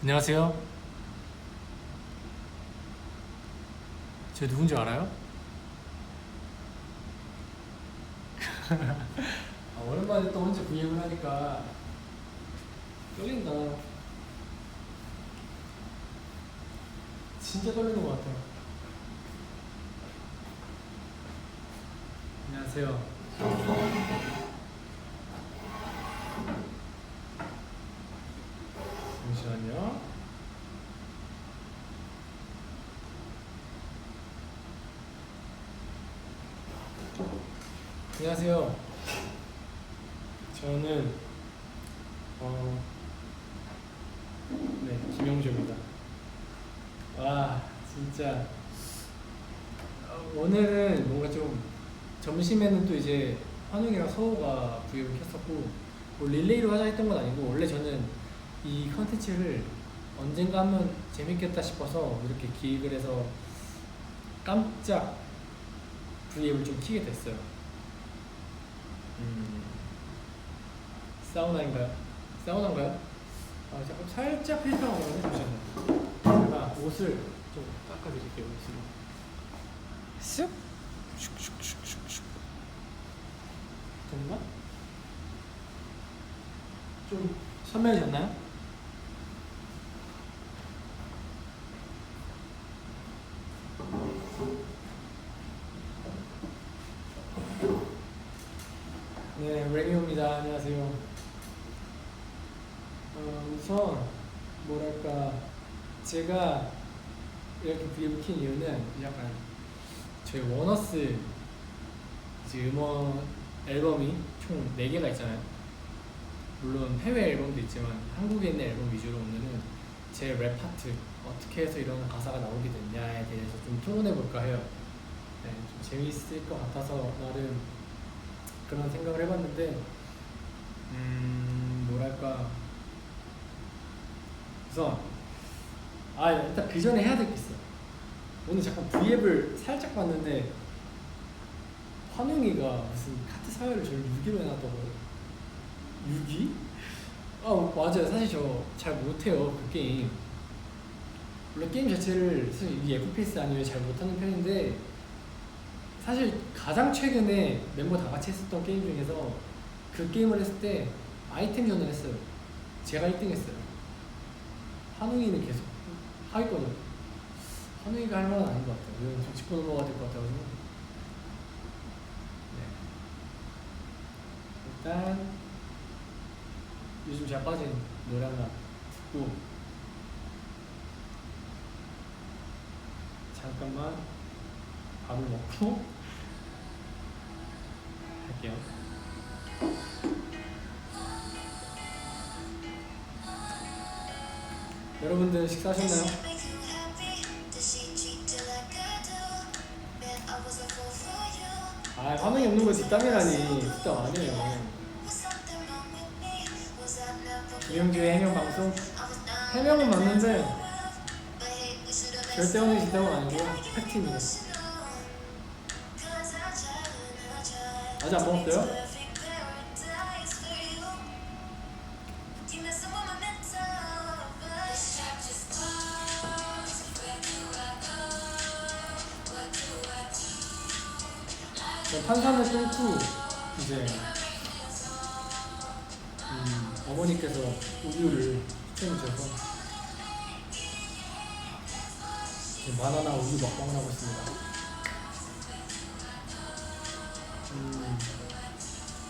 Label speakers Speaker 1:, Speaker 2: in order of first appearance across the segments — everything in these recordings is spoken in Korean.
Speaker 1: 안녕하세요. 제 누군지 알아요? 오랜만에 또 혼자 브이앱을 하니까 떨린다. 진짜 떨리는 것 같아요. 안녕하세요. 잠시만요. 안녕하세요. 저는 네, 김영주입니다. 와, 진짜 오늘은 뭔가 좀 점심에는 또 이제 환웅이랑 서호가 브이앱을 켰었고 뭐 릴레이로 하자 했던 건 아니고, 원래 저는 이 컨텐츠를 언젠가 하면 재밌겠다 싶어서 이렇게 기획을 해서 깜짝 브이앱을 좀 키게 됐어요. 사우나인가요? 사우나인가요? 잠깐 살짝 필터가 나네. 잠시만요. 제가 옷을 좀 닦아드릴게요. 옷으로 쓱 슉슉슉슉슉 됐나? 좀 선명해졌나요? 네, 레미오입니다. 안녕하세요. 우선 뭐랄까, 제가 이렇게 브이앱을 킨 이유는 약간 저희 원어스 이제 음원 앨범이 총 4개가 있잖아요. 물론 해외 앨범도 있지만 한국에 있는 앨범 위주로 오늘은 제 랩 파트 어떻게 해서 이런 가사가 나오게 됐냐에 대해서 좀 토론해 볼까 해요. 네, 좀 재미있을 것 같아서 나름 그런 생각을 해봤는데, 뭐랄까, 우선 일단 그 전에 해야 될 게 있어. 오늘 잠깐 브이앱을 살짝 봤는데 환웅이가 무슨 카트 사회를 저를 6위로 해놨더라고요. 6위? 맞아요. 사실 저 잘 못해요, 그 게임. 원래 게임 자체를 사실 이 FPS 아니면 잘 못하는 편인데, 사실 가장 최근에 멤버 다 같이 했었던 게임 중에서 그 게임을 했을 때 아이템전을 했어요. 제가 1등 했어요. 환웅이는 계속 하위권이요. 환웅이가 할 만한 아닌 것 같아요. 이건 좀 짚고 넘어가야 될 것 같아가지고. 네. 일단 요즘 제가 빠진 노래 하나 듣고 잠깐만 밥을 먹고 할게요. 여러분들 식사하셨나요? 화면이 없는 거 뒷담이라니. 뒷담 아니에요. 김영주의 해명방송? 해명은 맞는데 절대 오늘 뒷담은 아니고요. 팩트입니다. 아직 안 먹었어요? 탄산을 끊고 이제 어머니께서 우유를 추천해 주셔서 바나나 우유 먹방을 하고 있습니다.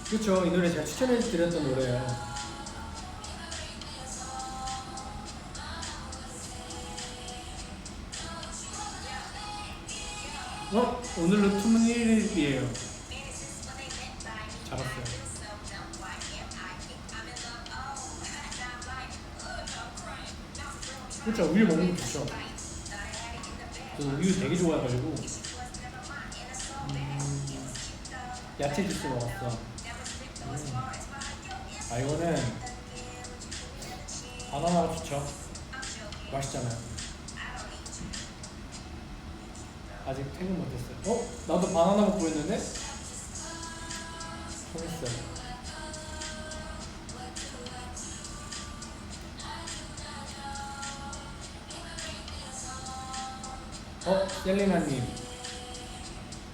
Speaker 1: 그렇죠. 이 노래 제가 추천해 드렸던 노래예요. 오늘로 21일이에요. 잡았어요. 그렇죠. 우유 먹는 거 좋죠. 저 우유 되게 좋아해가지고 야채 주스 먹었어. 이거는 바나나가 좋죠. 맛있잖아요. 아직 퇴근 못했어요. 나도 바나나 먹고 있는데? 통했어요. 셀리나님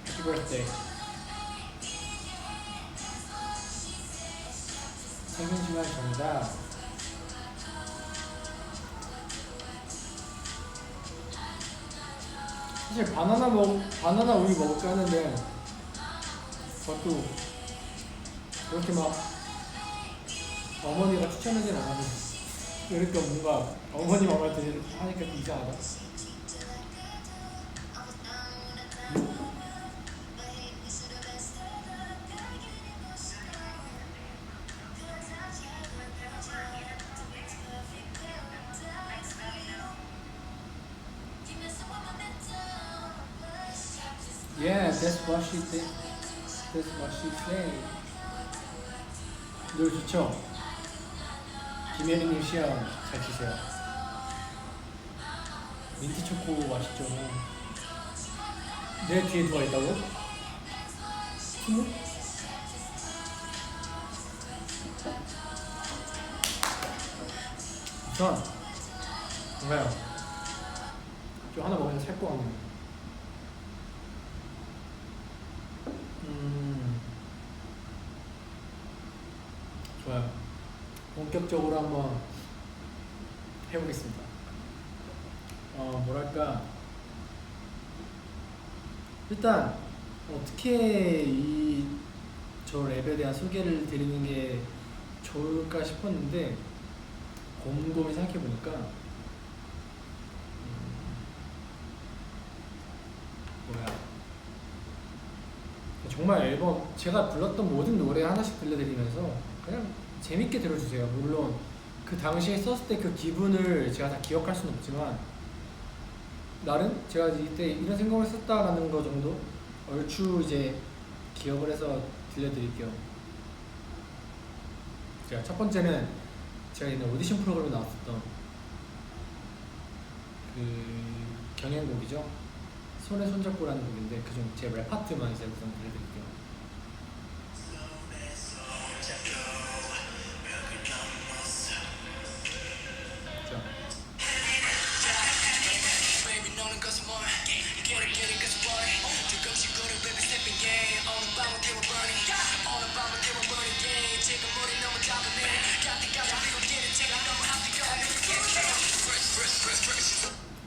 Speaker 1: 해피 버스데이. 생긴 시간 정답. 사실 바나나 우유 먹을까 하는데 그것도 그렇게 막 어머니가 추천하진 않아서 그러니까 뭔가 어머니 맘을 하니까 좀 이상하다. Yeah, that's what she did. That's what she said. 노래 좋죠? 김혜리님 시험 잘 치세요. 민트 초코 맛있죠? 내 뒤에 누가 있다고? 스무? 우선 뭔가요? 좀 하나 먹으면 살 것 같네요. 좋아요. 본격적으로 한번 해보겠습니다. 뭐랄까 일단 어떻게 저 랩에 대한 소개를 드리는 게 좋을까 싶었는데 곰곰이 생각해보니까 정말 앨범 제가 불렀던 모든 노래 하나씩 들려드리면서 그냥 재밌게 들어주세요. 물론 그 당시에 썼을 때 그 기분을 제가 다 기억할 수는 없지만 나름 제가 이때 이런 생각을 했었다라는 거 정도 얼추 이제 기억을 해서 들려드릴게요. 제가 첫 번째는 제가 있는 오디션 프로그램에 나왔었던 그 경연곡이죠. 손에 손잡고라는 곡인데 그중 제 랩 파트만 이제 우선 들려드릴게요.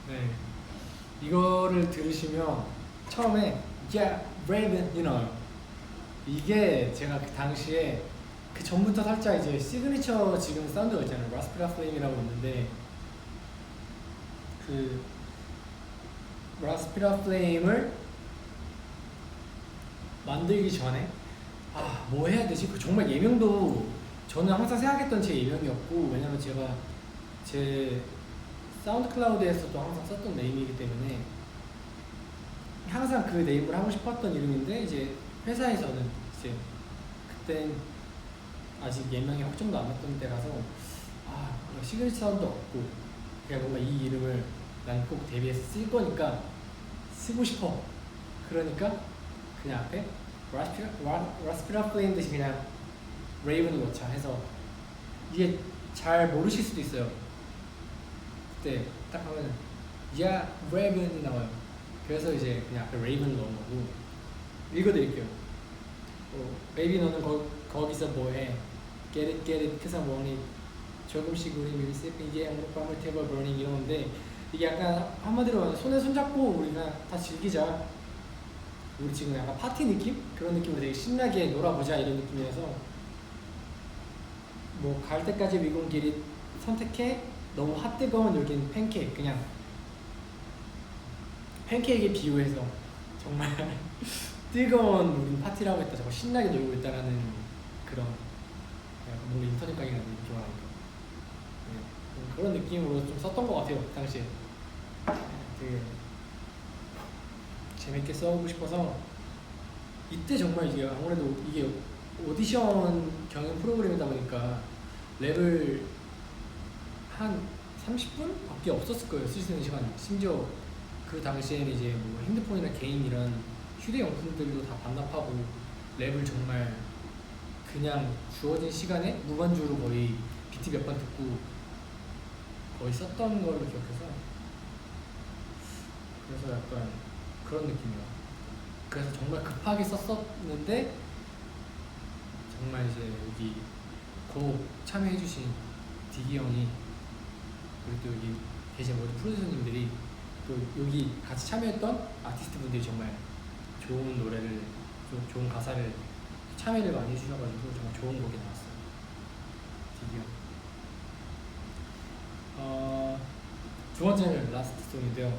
Speaker 1: 네, 이거를 들으시면 처음에 Yeah, Raven, you know 이게 제가 그 당시에 그 전부터 살짝 이제 시그니처 지금 사운드가 있잖아요. 라스피라 플레임이라고 있는데 그 라스피라 플레임을 만들기 전에 뭐 해야 되지? 그 정말 예명도 저는 항상 생각했던 제 예명이었고 왜냐면 제가 제 사운드 클라우드에서도 항상 썼던 네임이기 때문에 항상 그 네임을 하고 싶었던 이름인데 이제 회사에서는 이제 그땐 아직 예명이 확정도 안 났던 때라서 시그니처 사운드도 없고 그냥 뭔가 이 이름을 난 꼭 데뷔해서 쓸 거니까 쓰고 싶어. 그러니까 그냥 앞에 라스피라 플레임 대신 그냥 레이븐을 넣자 해서 이게 잘 모르실 수도 있어요. 그때 딱 하면 Yeah, Raven이 나와요. 그래서 이제 그냥 앞에 레이븐을 넣은 거고 읽어드릴게요. Baby 너는 거기서 뭐해? Get it, get it, cause I want it. 조금씩 우리 밀습 이게 한국밤을 태워 burning 이러는데 이게 약간 한마디로 손에 손잡고 우리가 다 즐기자. 우리 지금 약간 파티 느낌? 그런 느낌으로 되게 신나게 놀아보자 이런 느낌이어서 뭐 갈 때까지 미군 길이 선택해. 너무 핫뜨거운 여긴 팬케이크 그냥 팬케이크에 비유해서 정말 뜨거운 우린 파티라고 했다. 저거 신나게 놀고 있다라는 그런 뭔가 인터넷 강의가 느낌을 하니까 그런 느낌으로 좀 썼던 것 같아요. 당시에 되게 재밌게 써보고 싶어서 이때 정말 이게 아무래도 이게 오디션 경연 프로그램이다 보니까 랩을 한 30분 밖에 없었을 거예요. 쓸 수 있는 시간이. 심지어 그 당시에는 이제 뭐 핸드폰이나 개인 이런 휴대용품들도 다 반납하고 랩을 정말 그냥 주어진 시간에 무반주로 거의 비트 몇 번 듣고 거의 썼던 걸로 기억해서 그래서 약간 그런 느낌이야. 그래서 정말 급하게 썼었는데 정말 이제 여기 곡 참여해주신 디기 형이 그리고 또 여기 계신 모든 프로듀서님들이 또 여기 같이 참여했던 아티스트 분들이 정말 좋은 노래를 좋은 가사를 참여를 많이 해주셔가지고 정말 좋은 곡이 나왔어요. 디기 형. 두 번째는 라스트 송인데요.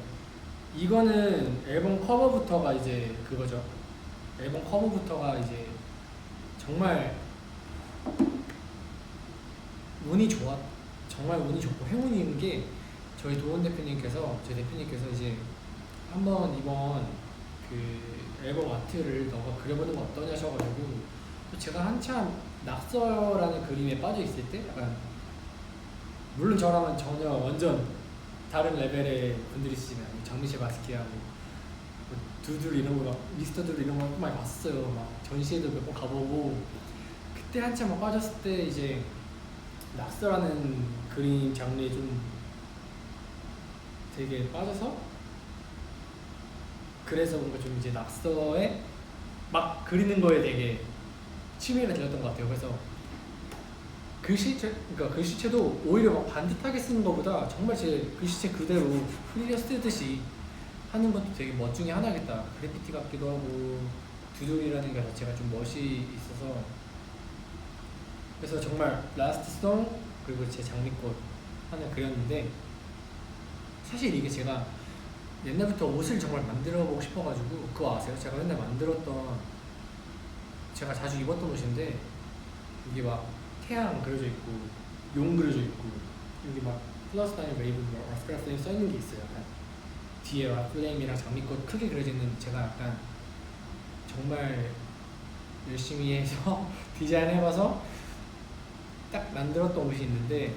Speaker 1: 이거는 앨범 커버부터가 이제 그거죠. 앨범 커버부터가 이제 정말 정말 운이 좋고 행운인 게 저희 도원 대표님께서 이제 한번 이번 그 앨범 아트를 너가 그려보는 거 어떠냐 하셔가지고 제가 한참 낙서라는 그림에 빠져 있을 때 약간 물론 저랑은 전혀 완전 다른 레벨의 분들이시지만 장미실 바스키하고 두들 이런 거 미스터 두들 이런 거 많이 봤어요. 막 전시회도 몇 번 가보고 그때 한참 막 빠졌을 때 이제 낙서라는 그림 장르에 좀 되게 빠져서 그래서 뭔가 좀 이제 낙서에 막 그리는 거에 되게 취미가 되었던 것 같아요. 그래서 글씨체도 오히려 막 반듯하게 쓰는 것보다 정말 제 글씨체 그대로 흘려 쓰듯이 하는 것도 되게 멋 중에 하나겠다. 그래피티 같기도 하고 두들이라는 게 자체가 좀 멋이 있어서 그래서 정말 라스트 송 그리고 제 장미꽃 하나 그렸는데 사실 이게 제가 옛날부터 옷을 정말 만들어 보고 싶어가지고 그거 아세요? 제가 맨날 만들었던 제가 자주 입었던 옷인데 여기 막 태양 그려져 있고 용 그려져 있고 여기 막 플러스 타임 웨이브 아스크라 플레임 써 있는 게 있어요. 약간 뒤에 막 플레임이랑 장미꽃 크게 그려져 있는 제가 약간 정말 열심히 해서 디자인해봐서 딱 만들었던 옷이 있는데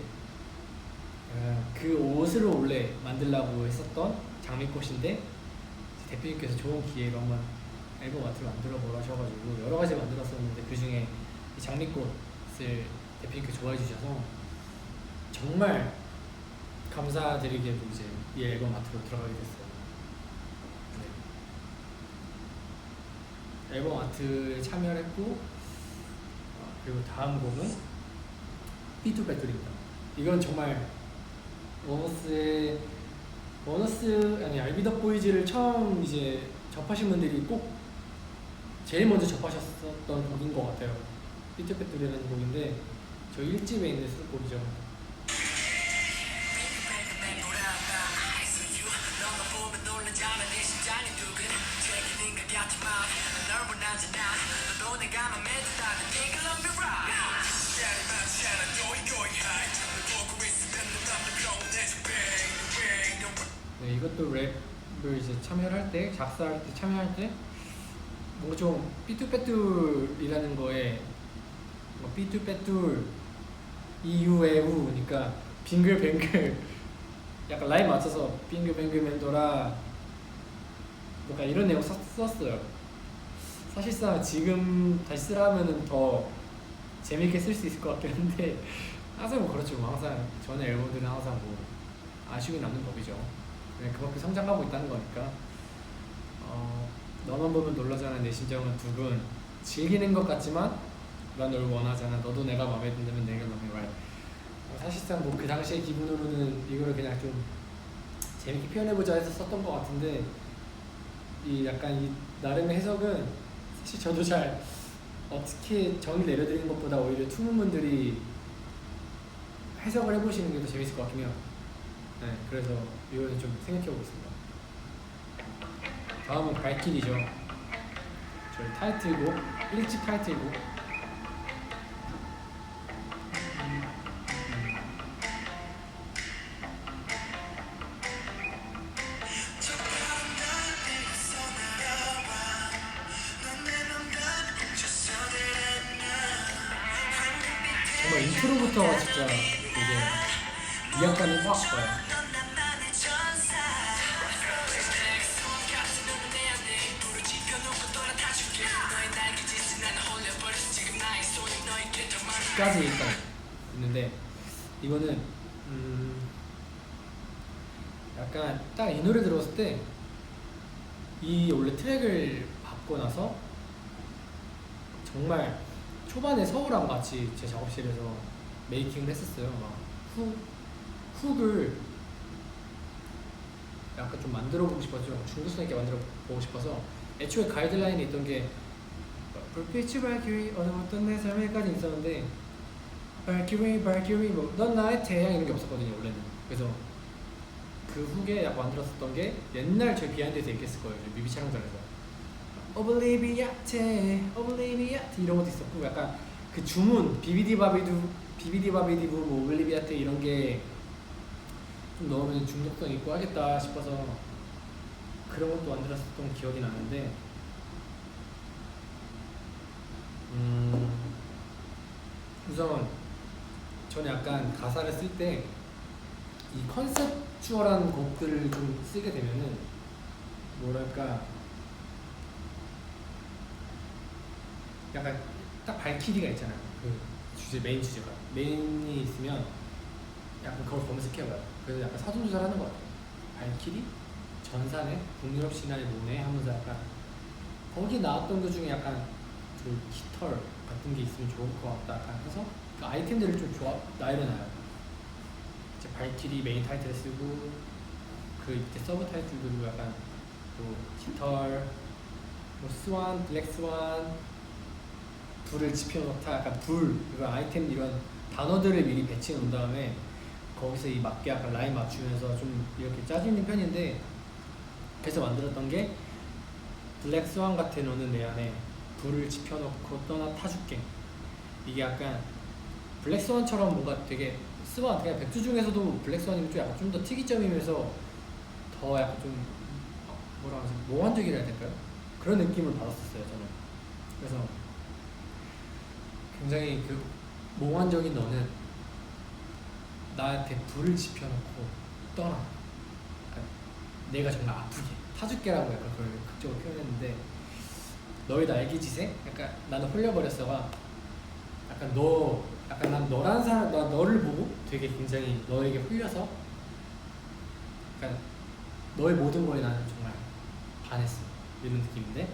Speaker 1: 그 옷을 원래 만들려고 했었던 장미꽃인데 대표님께서 좋은 기회로 한번 앨범 아트를 만들어 보라 하셔가지고 여러 가지 만들었었는데 그 중에 이 장미꽃을 대표님께 좋아해 주셔서 정말 감사드리게도 이제 이 앨범 아트로 들어가게 됐어요. 네. 앨범 아트에 참여를 했고 그리고 다음 곡은 B2배틀입니다. 이건 정말 워너스 아니 알비더보이즈를 처음 이제 접하신 분들이 꼭 제일 먼저 접하셨던 곡인 것 같아요. B2배틀이라는 곡인데 저 1집에 있는 수록곡이죠. 네, 이것도 랩을 이제 참여를 할 때, 작사할 때, 참여할 때 뭔가 좀 삐뚤빼뚤이라는 거에 삐뚤빼뚤 이유에우 그러니까 빙글뱅글 약간 라인 맞춰서 빙글뱅글 멘도라 뭔가 이런 내용 썼어요. 사실상 지금 다시 쓰라면은 더 재밌게 쓸 수 있을 것 같긴 한데 항상 뭐 그렇죠. 뭐 항상 전에 앨범들은 항상 뭐 아쉬움이 남는 법이죠. 네, 그만큼 성장하고 있다는 거니까 너만 보면 놀라잖아 내 심정은 두근 즐기는 것 같지만 난 널 원하잖아 너도 내가 마음에 든다면 내가 마음에 와. 사실상 뭐 그 당시의 기분으로는 이거를 그냥 좀 재밌게 표현해보자 해서 썼던 것 같은데 이 약간 이 나름의 해석은 사실 저도 잘 어떻게 정의 내려드리는 것보다 오히려 투문분들이 해석을 해보시는 게 더 재밌을 것 같긴 해요. 네, 그래서 이거는 좀 생각해보겠습니다. 다음은 발길이죠. 저희 타이틀곡 1집 타이틀곡 정말 인트로부터가 진짜 되게 위압감이 확 와요. 까지 일단 있는데 이거는 약간 딱 이 노래 들었을 때 이 원래 트랙을 받고 나서 정말 초반에 서울랑 같이 제 작업실에서 메이킹을 했었어요. 막 훅을 약간 좀 만들어 보고 싶어서 중독성 있게 만들어 보고 싶어서 애초에 가이드라인이 있던 게 불빛이 발키리 어떤 내 삶에까지 있었는데 발키리 뭐넌 나의 태양 이런 게 없었거든요 원래는. 그래서 그 훅에 약간 만들었었던 게 옛날 제 비하인드에서 얘기했을 거예요. 뮤비 촬영장에서 오블리비아테 이런 것도 있었고 약간 그 주문 비비디바비디부 뭐 오블리비아테 이런 게 좀 넣으면 중독성 있고 하겠다 싶어서 그런 것도 만들었었던 기억이 나는데 우선 저는 약간 가사를 쓸 때 이 컨셉추얼한 곡들을 좀 쓰게 되면은 뭐랄까 약간 딱 발키리가 있잖아요. 그 주제 메인이 있으면 약간 그걸 검색해봐요. 그래서 약간 사전조사를 하는 것 같아요. 발키리, 전산에, 북유럽 신화의 모네 하면서 약간 거기 나왔던 것 중에 약간 그 깃털 같은 게 있으면 좋을 것 같다 약간 해서 그 아이템들을 좀 나열해놔요. 이제 발키리 메인 타이틀을 쓰고 그 이때 서브 타이틀도 약간 뭐 깃털, 뭐 스완, 블랙 스완, 불을 지펴놓다 약간 불 이런 아이템 이런 단어들을 미리 배치해 놓은 다음에 거기서 이 맞게 약간 라인 맞추면서 좀 이렇게 짜주는 편인데 그래서 만들었던 게 블랙 스완 같은 너는 내 안에 불을 지펴놓고 떠나 타줄게. 이게 약간 블랙 스완처럼 뭔가 되게 스완 그냥 백두 중에서도 블랙 스완이면 좀 약간 좀 더 특이점이면서 더 약간 좀 뭐라 하지 몽환적이라 해야 될까요? 그런 느낌을 받았었어요 저는. 그래서 굉장히 그 몽환적인 너는 나한테 불을 지펴놓고 떠나. 그러니까 내가 정말 아프게 타줄게라고 약간 그걸 극적으로 표현했는데 너의 날개짓에 약간 나는 홀려버렸어가 약간 약간 난 너란 사람 너를 보고 되게 굉장히 너에게 홀려서 약간 너의 모든 거에 나는 정말 반했어 이런 느낌인데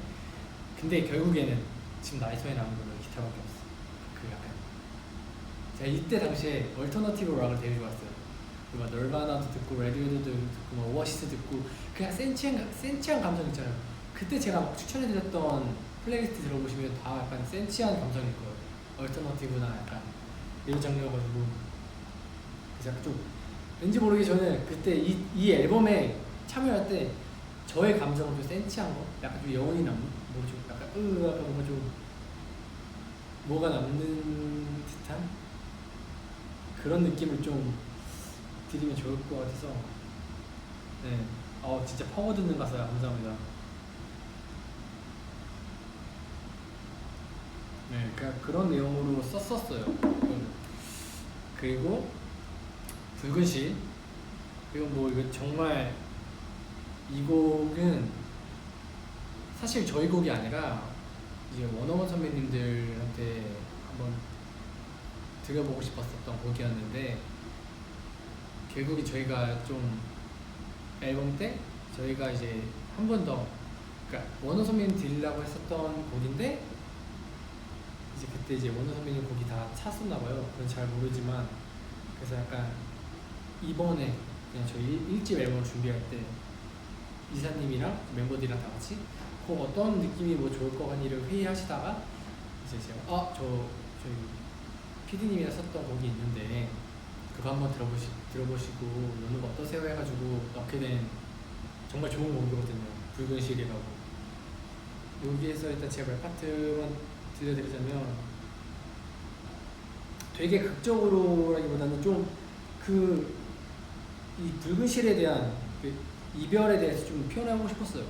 Speaker 1: 근데 결국에는 지금 나의 손에 남은 거는 기타밖에 없어. 그 약간 제가 이때 당시에 얼터너티브 락을 되게 좋아했어요. 막 널바나도 듣고 레디오도 듣고 막 오아시스 듣고 그냥 센치한 감정 있잖아요. 그때 제가 막 추천해드렸던 플레이리스트 들어보시면 다 약간 센치한 감정일 거예요. 얼터너티브나 약간 이런 장르여가지고 그래서 약간 좀 왠지 모르게 저는 그때 이 앨범에 참여할 때 저의 감정은 좀 센치한 거 약간 좀 여운이 남는 뭔가 좀 약간 약간 뭔가 좀 뭐가 남는 듯한 그런 느낌을 좀 드리면 좋을 것 같아서 네, 진짜 파워 듣는 가사야. 감사합니다. 네, 그러니까 그런 내용으로 썼었어요. 그리고 붉은 실 그리고 뭐 이거 정말 이 곡은 사실 저희 곡이 아니라 이제 원어원 선배님들한테 한번 들려보고 싶었었던 곡이었는데 결국에 저희가 좀 앨범 때 저희가 이제 한 번 더 그러니까 원어 선배님 드리려고 했었던 곡인데 이제 그때 이제 원어 선배님 곡이 다 찼었나 봐요. 그건 잘 모르지만 그래서 약간 이번에 그냥 저희 1집 앨범 준비할 때 이사님이랑 멤버들이랑 다 같이 곡 어떤 느낌이 뭐 좋을 것 같니를 회의하시다가 이제 제가 저희 PD님이랑 썼던 곡이 있는데 그거 한번 들어보시고 노는 거 어떠세요 해가지고 넣게 된 정말 좋은 곡이거든요. 붉은 실이라고. 여기에서 일단 제가 랩 파트만 들려드리자면 되게 극적으로라기보다는 좀 이 붉은 실에 대한 그 이별에 대해서 좀 표현하고 싶었어요.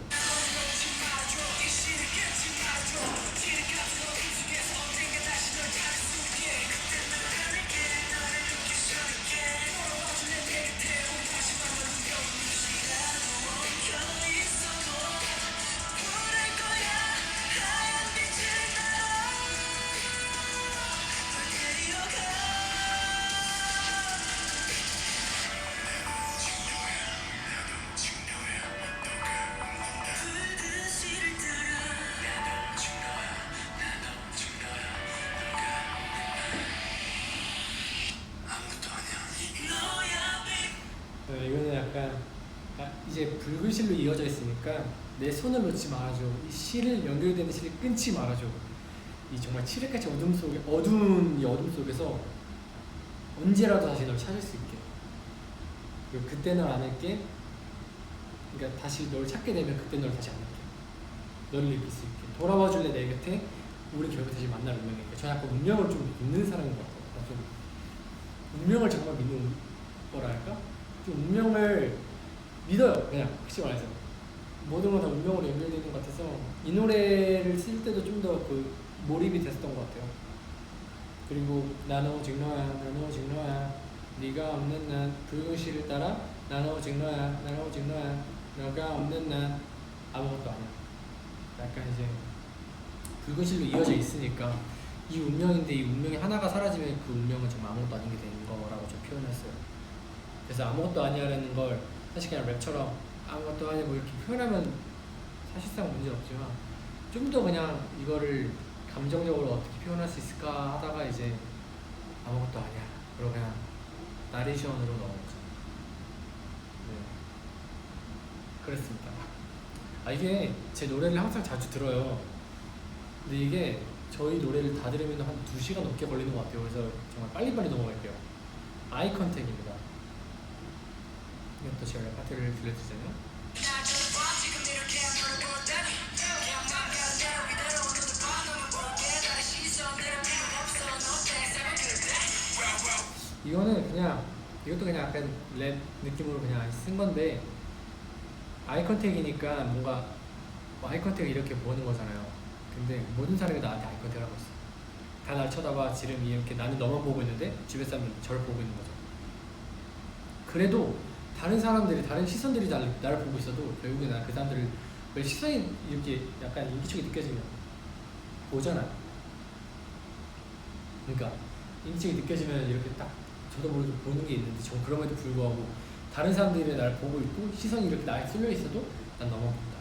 Speaker 1: 이제 붉은 실로 이어져 있으니까 내 손을 놓지 말아줘. 이 실을 연결되는 실을 끊지 말아줘. 이 정말 칠흑같이 어두운 이 어둠 속에서 언제라도 다시 널 찾을 수 있게. 그리고 그때 널 안을게. 그러니까 다시 널 찾게 되면 그때 널 다시 안을게. 너를 느낄 수 있게. 돌아와 줄래 내 곁에. 우리 결국 다시 만날 운명이니까. 저는 약간 운명을 좀 믿는 사람인 것 같아요. 좀 운명을 정말 믿는 거랄까? 좀 운명을 믿어요. 그냥 혹시 말해서 모든 건 다 운명으로 연결되는 것 같아서 이 노래를 쓸 때도 좀 더 그 몰입이 됐었던 것 같아요. 그리고 나는 오직 너야, 나는 오직 너야, 네가 없는 난 붉은 실을 따라 나는 오직 너야, 나는 오직 너야, 너가 없는 난 아무것도 아니야. 약간 이제 붉은 실로 이어져 있으니까 이 운명인데 이 운명이 하나가 사라지면 그 운명은 정말 아무것도 아닌 게 되는 거라고 좀 표현했어요. 그래서 아무것도 아니야라는 걸 사실 그냥 랩처럼 아무것도 아니야 뭐 이렇게 표현하면 사실상 문제는 없지만 좀 더 그냥 이거를 감정적으로 어떻게 표현할 수 있을까 하다가 이제 아무것도 아니야 그리고 그냥 나레이션으로 넘어갔죠. 네. 그랬습니다. 이게 제 노래를 항상 자주 들어요. 근데 이게 저희 노래를 다 들으면 한 2시간 넘게 걸리는 것 같아요. 그래서 정말 빨리빨리 넘어갈게요. 아이 컨택입니다. 이것도 제가 파트를 들려드리자면 이거는 그냥 이것도 그냥 약간 랩 느낌으로 그냥 쓴 건데 아이 컨택이니까 뭔가 아이 컨택을 이렇게 보는 거잖아요. 근데 모든 사람이 나한테 아이 컨택을 하고 있어. 다 날 쳐다봐. 지금 이렇게 나는 너만 보고 있는데 주변 사람은 저를 보고 있는 거죠. 그래도 다른 사람들이 다른 시선들이 나를 보고 있어도 결국에 난 그 사람들을 시선이 이렇게 약간 인기척이 느껴지면 보잖아요. 그러니까 인기척이 느껴지면 이렇게 딱 저도 모르게 보는 게 있는데 전 그럼에도 불구하고 다른 사람들이 나를 보고 있고 시선이 이렇게 나에 쏠려 있어도 난 너만 본다.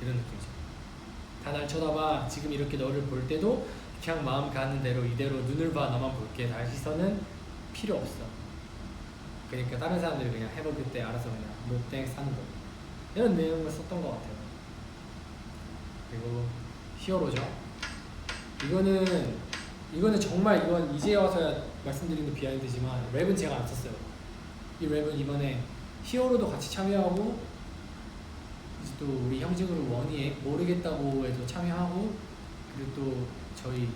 Speaker 1: 이런 느낌이죠. 다 날 쳐다봐. 지금 이렇게 너를 볼 때도 그냥 마음 가는 대로 이대로 눈을 봐. 너만 볼게. 나의 시선은 필요 없어. 그러니까 다른 사람들이 그냥 해볼 때 알아서 그냥 노땡 사는 거. 이런 내용을 썼던 것 같아요. 그리고 히어로죠. 이거는 정말 이건 이제 와서야 말씀드리는 비하인드지만 랩은 제가 안 썼어요. 이 랩은 이번에 히어로도 같이 참여하고 이제 또 우리 형제그룹 원희의 모르겠다고 해도 참여하고 그리고 또 저희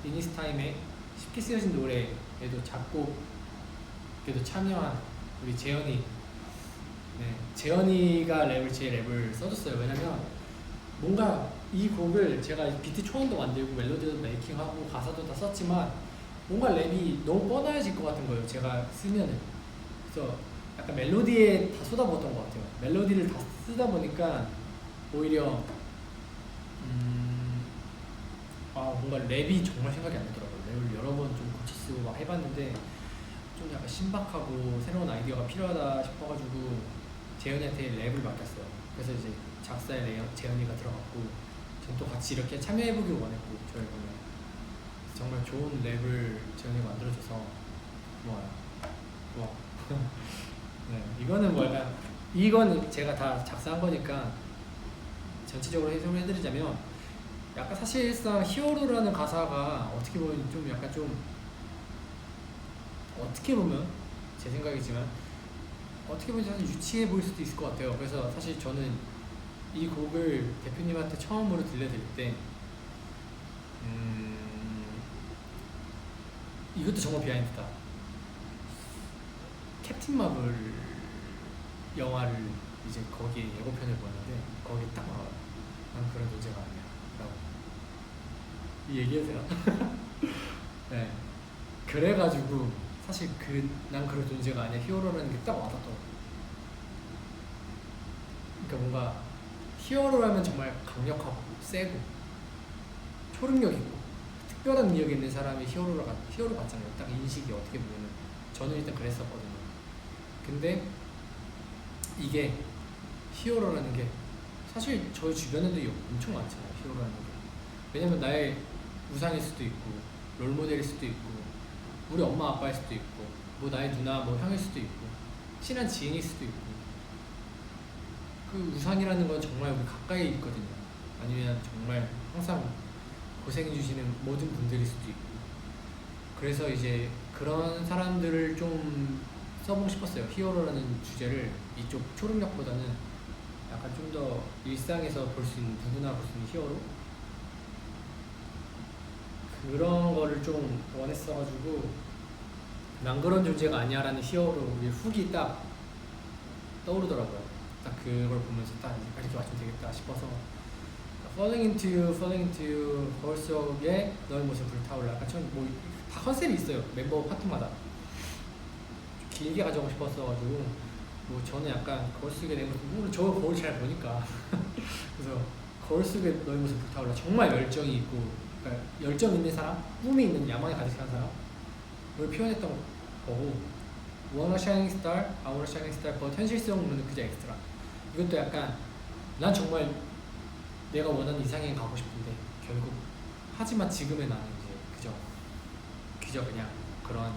Speaker 1: 이니스타임에 쉽게 쓰여진 노래에도 작곡에도 참여한 우리 재현이. 네, 재현이가 제 랩을 써줬어요. 왜냐면 뭔가 이 곡을 제가 비트 초안도 만들고 멜로디도 메이킹하고 가사도 다 썼지만 뭔가 랩이 너무 뻔해질 것 같은 거예요. 제가 쓰면은. 그래서 약간 멜로디에 다 쏟아부었던 것 같아요. 멜로디를 다 쓰다 보니까 오히려 뭔가 랩이 정말 생각이 안 나더라고요. 랩을 여러 번 좀 고쳐 쓰고 막 해봤는데 좀 약간 신박하고 새로운 아이디어가 필요하다 싶어가지고 재현이한테 랩을 맡겼어요. 그래서 이제 작사에 재현이가 들어갔고 전 또 같이 이렇게 참여해보길 원했고 저희 보면 정말 좋은 랩을 재현이가 만들어줘서 고마워요. 고마워. 네, 이거는 뭐 약간 이건 제가 다 작사한 거니까 전체적으로 해석을 해드리자면 약간 사실상 히어로라는 가사가 어떻게 보면 좀 약간 좀 어떻게 보면 제 생각이지만 어떻게 보면 사실 유치해 보일 수도 있을 것 같아요. 그래서 사실 저는 이 곡을 대표님한테 처음으로 들려드릴 때 이것도 정말 비하인드다. 캡틴 마블 영화를 이제 거기에 예고편을 보는데 거기 딱 나와요. 난 그런 존재가 아니야 라고 이 얘기하세요. 네, 그래가지고 사실 난 그런 존재가 아니야 히어로라는 게 딱 와닿더라고요. 그러니까 뭔가 히어로라면 정말 강력하고 세고 초능력 있고 특별한 능력이 있는 사람이 히어로 같잖아요. 딱 인식이 어떻게 보면은 저는 일단 그랬었거든요. 근데 이게 히어로라는 게 사실 저희 주변에도 엄청 많잖아요. 히어로라는 게. 왜냐면 나의 우상일 수도 있고 롤모델일 수도 있고 우리 엄마 아빠일 수도 있고 뭐 나의 누나 뭐 형일 수도 있고 친한 지인일 수도 있고 그 우상이라는 건 정말 우리 가까이 있거든요. 아니면 정말 항상 고생해 주시는 모든 분들일 수도 있고. 그래서 이제 그런 사람들을 좀 써보고 싶었어요. 히어로라는 주제를 이쪽 초능력보다는 약간 좀 더 일상에서 볼 수 있는, 누구나 볼 수 있는 히어로, 그런 거를 좀 원했어가지고 난 그런 존재가 아니야 라는 히어로 우리 훅이 딱 떠오르더라고요. 딱 그걸 보면서 딱 이렇게 맞추면 되겠다 싶어서 Falling into you, falling into you, 거울 속에 너의 모습 불타올라. 약간 뭐다 컨셉이 있어요. 멤버 파트마다 좀 길게 가져가고 싶었어가지고 뭐 저는 약간 거울 속에 내 모습, 저 거울 잘 보니까 그래서 거울 속에 너의 모습 불타올라. 정말 열정이 있고, 그러니까 열정 있는 사람, 꿈이 있는, 야망이 가득한 사람, 그걸 표현했던 거고. Wanna shining star, I wanna shining star, but 현실성으로는 그저 엑스트라. 이것도 약간 난 정말 내가 원하는 이상에 가고 싶은데 결국, 하지만 지금의 나는 이제 그저 그냥 그런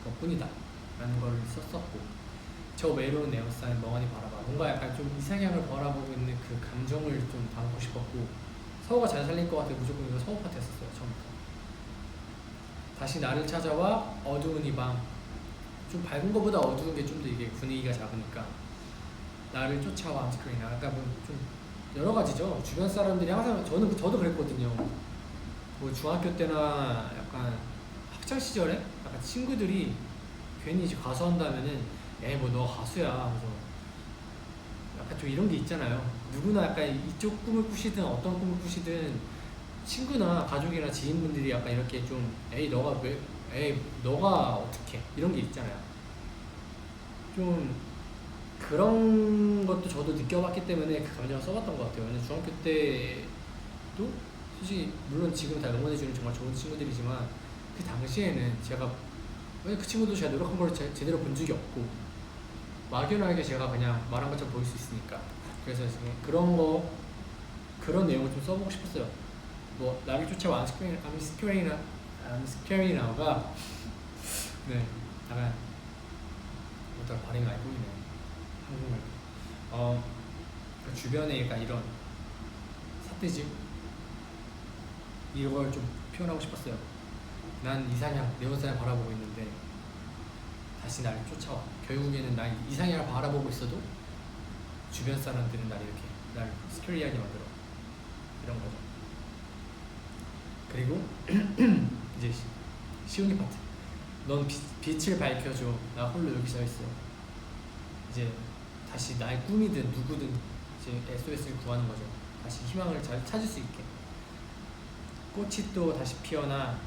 Speaker 1: 것뿐이다 라는 걸 썼었고, 저 외로운 에어사인 멍하니 바라봐, 뭔가 약간 좀 이상향을 바라보고 있는 그 감정을 좀 담고 싶었고, 서우가 잘 살릴 것 같아 무조건 이거 서우 파트 했었어요. 처음부터. 다시 나를 찾아와, 어두운 이 밤, 좀 밝은 것보다 어두운 게 좀 더 이게 분위기가 작으니까, 나를 쫓아와 스크린. 아까 좀 여러 가지죠. 주변 사람들이 항상, 저도 그랬거든요. 뭐 중학교 때나 약간 학창 시절에 약간 친구들이 괜히 이제 가수 한다면은 에이 뭐 너 가수야 하면서 약간 좀 이런 게 있잖아요. 누구나 약간 이쪽 꿈을 꾸시든 어떤 꿈을 꾸시든 친구나 가족이나 지인분들이 약간 이렇게 좀 에이 너가 어떻게 이런 게 있잖아요. 좀 그런 것도 저도 느껴봤기 때문에 그 감정을 써봤던 것 같아요. 왜냐면 중학교 때도 솔직히 물론 지금 다 응원해주는 정말 좋은 친구들이지만, 그 당시에는 제가, 왜 그 친구도 제가 노력한 걸 제대로 본 적이 없고 막연하게 제가 그냥 말한 것처럼 보일 수 있으니까. 그래서 그런 내용을 좀 써보고 싶었어요. 뭐 나를 쫓아와 I'm scaring now가 네, 약간 어떤 발음이 많이 보이네, 한국말. 그 주변에 약간 이런 삿대질, 이걸 좀 표현하고 싶었어요. 난 이상향, 내 혼자 바라보고 있는데 다시 나를 쫓아와. 결국에는 날 이상향을 바라보고 있어도 주변 사람들은 날 스케리하게 만들어. 이런 거죠. 그리고 이제 시온이 파트. 넌 빛을 밝혀줘. 나 홀로 여기 서 있어. 이제 다시 나의 꿈이든 누구든 이제 SOS를 구하는 거죠. 다시 희망을 잘 찾을 수 있게. 꽃이 또 다시 피어나.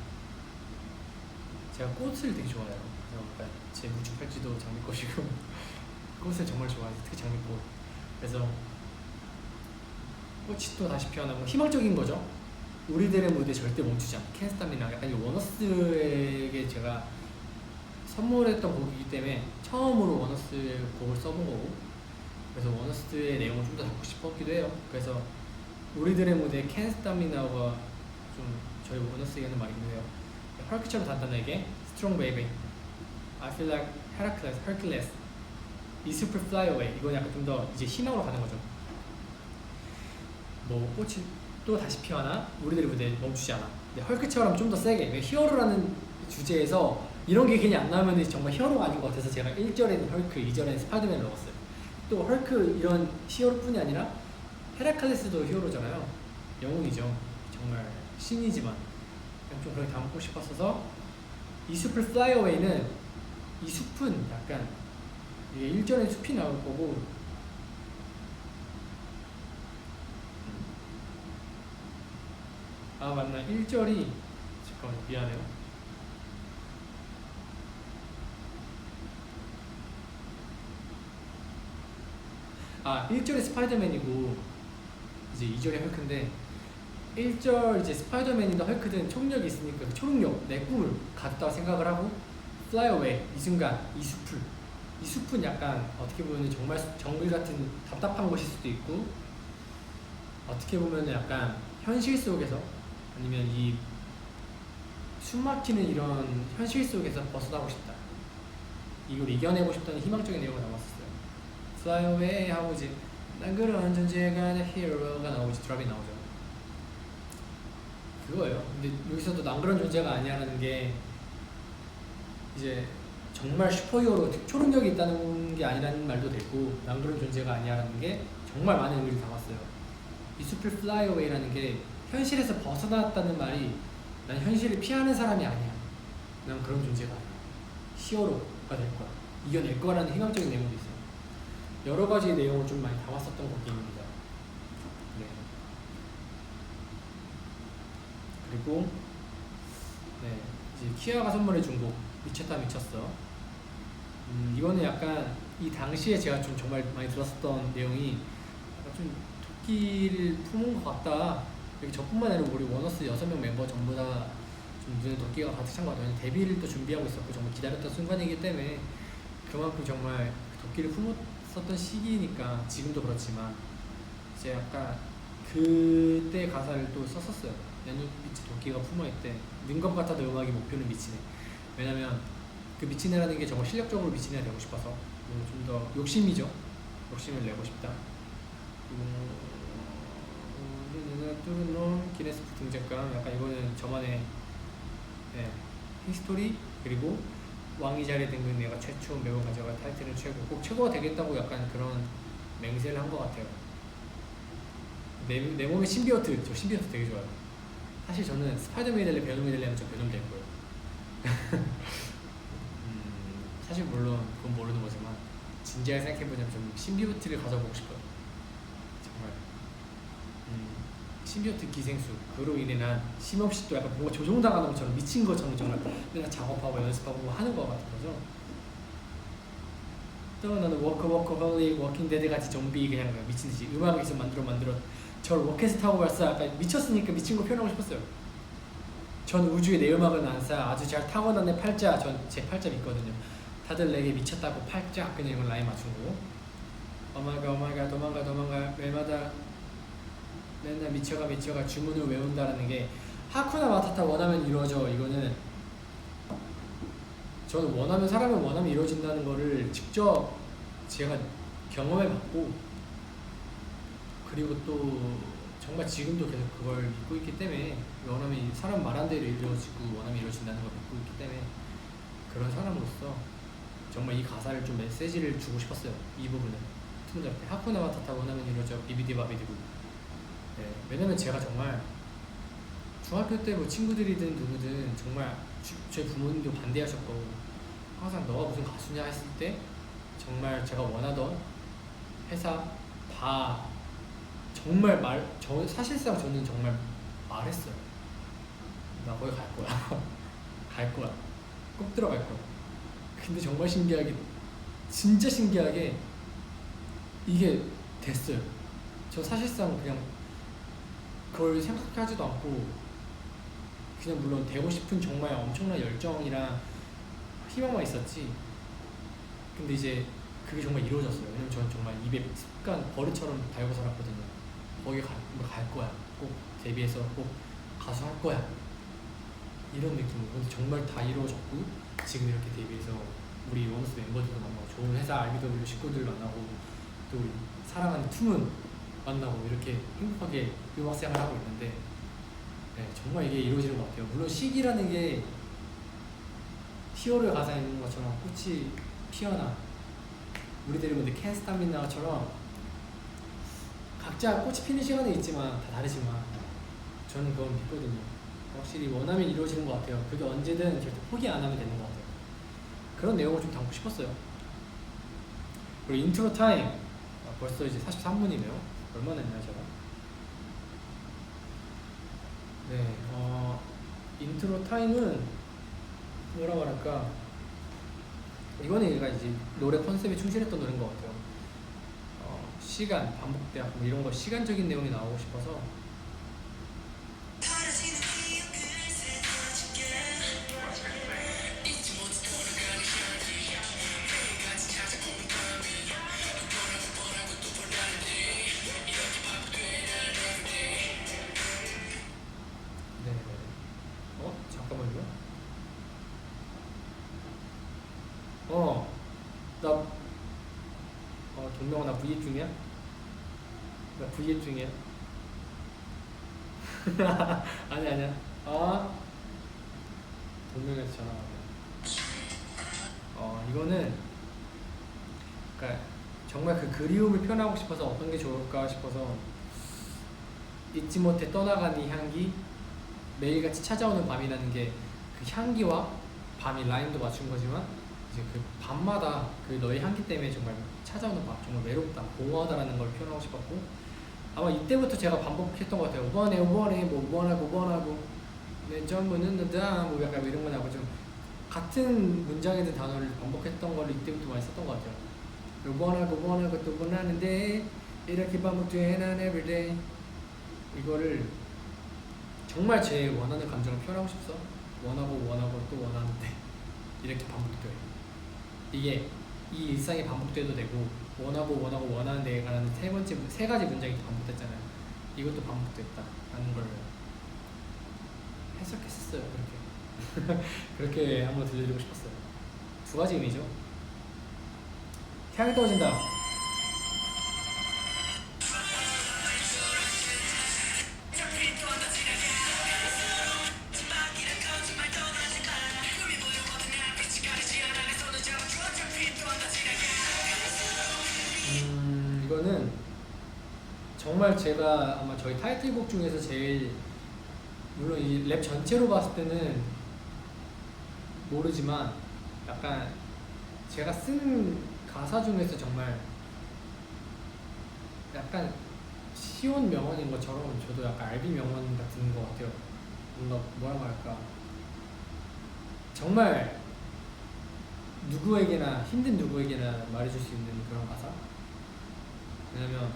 Speaker 1: 제가 꽃을 되게 좋아해요. 그래서 제 무축 팔찌도 장미꽃이고 꽃을 정말 좋아해요. 특히 장미꽃. 그래서 꽃이 또 다시 피어나고 희망적인 거죠. 우리들의 무대 절대 멈추지 않아. Can't Stop Me Now. 약간 이 워너스에게 제가 선물했던 곡이기 때문에 처음으로 워너스 곡을 써본 거고, 그래서 워너스의 내용을 좀 더 담고 싶었기도 해요. 그래서 우리들의 무대 Can't Stop Me Now가 좀 저희 워너스에게 하는 말이기도 해요. 헐크처럼 단단하게 Strong Baby, I feel like Hercules, 이 숲을 Fly Away. 이건 약간 좀 더 이제 희망으로 가는 거죠. 뭐 꽃이 또 다시 피어나, 우리들의 무대 멈추지 않아. 근데 헐크처럼 좀 더 세게. 왜 히어로라는 주제에서 이런 게 괜히 안 나오면 정말 히어로가 아닌 것 같아서 제가 1절에는 헐크, 2절에는 스파이더맨을 넣었어요. 또 헐크 이런 히어로뿐이 아니라 헤라클레스도 히어로잖아요. 영웅이죠. 정말 신이지만 좀 그렇게 담고 싶었어서, 이 숲을 Fly Away는, 이 숲은 약간 이게 1절에 숲이 나올 거고, 아 맞나, 1절이 잠깐만 미안해요. 1절이 스파이더맨이고 이제 2절이 헐크인데, 1절 이제 스파이더맨이든 헐크든 초능력이 있으니까 그 초능력, 내 꿈을 갖다 생각을 하고 Fly Away, 이 순간, 이 숲은 약간 어떻게 보면 정말 정글 같은 답답한 곳일 수도 있고, 어떻게 보면 약간 현실 속에서, 아니면 이 숨막히는 이런 현실 속에서 벗어나고 싶다, 이걸 이겨내고 싶다는 희망적인 내용을 담았었어요. Fly Away 하고 이제 난 그런 존재가 내 히어로가 나오지, 드랍이 나오죠. 그거예요. 근데 여기서도 난 그런 존재가 아니야라는 게 이제 정말 슈퍼히어로 초능력이 있다는 게 아니라는 말도 됐고, 난 그런 존재가 아니야라는 게 정말 많은 의미를 담았어요. 이 super fly away라는 게 현실에서 벗어났다는 말이 난 현실을 피하는 사람이 아니야. 난 그런 존재가 아니야. 히어로가 될 거야. 이겨낼 거라는 희망적인 내용도 있어요. 여러 가지 내용을 좀 많이 담았었던 곡입니다. 네. 그리고 네, 이제 키아가 선물해준 곡 미쳤다 미쳤어. 이거는 약간 이 당시에 제가 좀 정말 많이 들었었던 내용이 약간 좀 도끼를 품은 것 같다. 여기 저뿐만 아니라 우리 원어스 6명 멤버 전부 다 좀 눈에 도끼가 가득 찬 것 같아요. 데뷔를 또 준비하고 있었고 정말 기다렸던 순간이기 때문에 그만큼 정말 도끼를 품었었던 시기니까 지금도 그렇지만 이제 약간 그때 가사를 또 썼었어요. 내 눈빛에 도끼가 품어있대. 는 것 같아도 음악이 목표는 미치네. 왜냐면 그 미치네라는 게 정말 실력적으로 미치네가 되고 싶어서 좀 더 욕심이죠. 욕심을 내고 싶다. 뚜른 놈 기네스북 등장감. 약간 이거는 저만의 히스토리 그리고 왕이 자리에 든 내가 최초 매번 가져갈 타이틀은 최고. 꼭 최고가 되겠다고 약간 그런 맹세를 한 것 같아요. 내 몸의 신비어트. 저 신비어트 되게 좋아요. 사실 저는 스파이더맨이 될래 베놈이 될래 하면 저 베놈 될 거예요. 사실 물론 그건 모르는 거지만 진지하게 생각해보자면 좀 신비어트를 가져보고 싶어요. 정말 신비어트 기생수 그로 인해 난 힘없이 또 약간 뭔가 조종당하는 것처럼 미친 것처럼 정말 내가 작업하고 연습하고 하는 거 같은 거죠. 또 나는 워커홀릭 워킹데드 같이 좀비 그냥 미친 듯이 음악을 계속 만들어 저 로켓을 타고 갔어. 약간 미쳤으니까 미친 거 표현하고 싶었어요. 전 우주에 내 음악은 안 쌓아. 아주 잘 타고난 내 팔자. 전 제 팔자 믿거든요. 다들 내게 미쳤다고 팔자. 그냥 이걸 라인 맞춘 거고. 오마이갓 도망가 매마다 맨날 미쳐가 주문을 외운다라는 게 하쿠나 마타타 원하면 이루어져. 이거는 저는 원하면 사람은 원하면 이루어진다는 거를 직접 제가 경험해봤고, 그리고 또 정말 지금도 계속 그걸 믿고 있기 때문에 원하면 사람 말한 대로 이루어지고 원하면 이루어진다는 걸 믿고 있기 때문에 그런 사람으로서 정말 이 가사를 좀 메시지를 주고 싶었어요. 이 부분은 틈들한테 하쿠나 마타타 원하면 이루어져 비비디바비디고. 네, 왜냐면 제가 정말 중학교 때 뭐 친구들이든 누구든 정말 제 부모님도 반대하셨고 항상 너가 무슨 가수냐 했을 때 정말 제가 원하던 회사 다 정말 사실상 저는 정말 말했어요. 나 거기 갈 거야. 갈 거야. 꼭 들어갈 거야. 근데 정말 신기하게 진짜 신기하게 이게 됐어요. 저 사실상 그냥 그걸 생각하지도 않고 그냥 물론 되고 싶은 정말 엄청난 열정이랑 희망만 있었지. 근데 이제 그게 정말 이루어졌어요. 왜냐면 저는 정말 입에 습관 버릇처럼 달고 살았거든요. 거기 갈 거야. 꼭 데뷔해서 꼭 가수 할 거야. 이런 느낌으로. 근데 정말 다 이루어졌고 지금 이렇게 데뷔해서 우리 원어스 멤버들도 만나고 좋은 회사 RBW 식구들 만나고 또 우리 사랑하는 투문 만나고 이렇게 행복하게 음악생활을 하고 있는데 네, 정말 이게 이루어지는 것 같아요. 물론 시기라는 게 히어로의 가사에 있는 것처럼 꽃이 피어나 우리들이 근데 캔스타민나처럼 각자 꽃이 피는 시간이 있지만 다 다르지만 저는 그건 믿거든요. 확실히 원하면 이루어지는 것 같아요. 그게 언제든 절대 포기 안 하면 되는 것 같아요. 그런 내용을 좀 담고 싶었어요. 그리고 인트로 타임 벌써 이제 43분이네요. 얼마나 했나요 제가? 네, 인트로 타임은 뭐라 말할까? 이거는 얘가 이제 노래 컨셉에 충실했던 노래인 것 같아요. 시간, 반복대학 뭐 이런 거 시간적인 내용이 나오고 싶어서. 네, 잠깐만요. 나 동명아 나 V앱 중이야? 나 V앱 중이야. 아니야. 동명에서 전화 와요. 이거는 그러니까 정말 그 그리움을 표현하고 싶어서 어떤 게 좋을까 싶어서 잊지 못해 떠나간 이 향기, 매일같이 찾아오는 밤이라는 게 그 향기와 밤이 라임도 맞춘 거지만 이제 그 밤마다 그 너의 향기 때문에 정말 찾아오는 밤, 정말 외롭다, 공허하다라는 걸 표현하고 싶었고 아마 이때부터 제가 반복했던 것 같아요. 원해 뭐 원하고 내 전부 늦는다 뭐 약간 이런 거 나고 좀 같은 문장에 든 단어를 반복했던 걸 이때부터 많이 썼던 것 같아요. 원하고 또 원하는데 이렇게 반복돼 난 everyday. 이거를 정말 제 원하는 감정을 표현하고 싶어. 원하고 또 원하는데 이렇게 반복돼요. 이게 이 일상이 반복돼도 되고 원하는데에 관한 세 가지 문장이 반복됐잖아요. 이것도 반복됐다라는 걸 해석했었어요. 그렇게 그렇게 한번 들려드리고 싶었어요. 두 가지 의미죠. 태양이 떨어진다. 이거는 정말 제가 아마 저희 타이틀곡 중에서 제일, 물론 이 랩 전체로 봤을 때는 모르지만 약간 제가 쓴 가사 중에서 정말 약간 시온 명언인 것처럼 저도 약간 알비 명언 같은 것 같아요. 뭔가 뭐라고 할까, 정말 누구에게나, 힘든 누구에게나 말해줄 수 있는 그런 가사. 왜냐면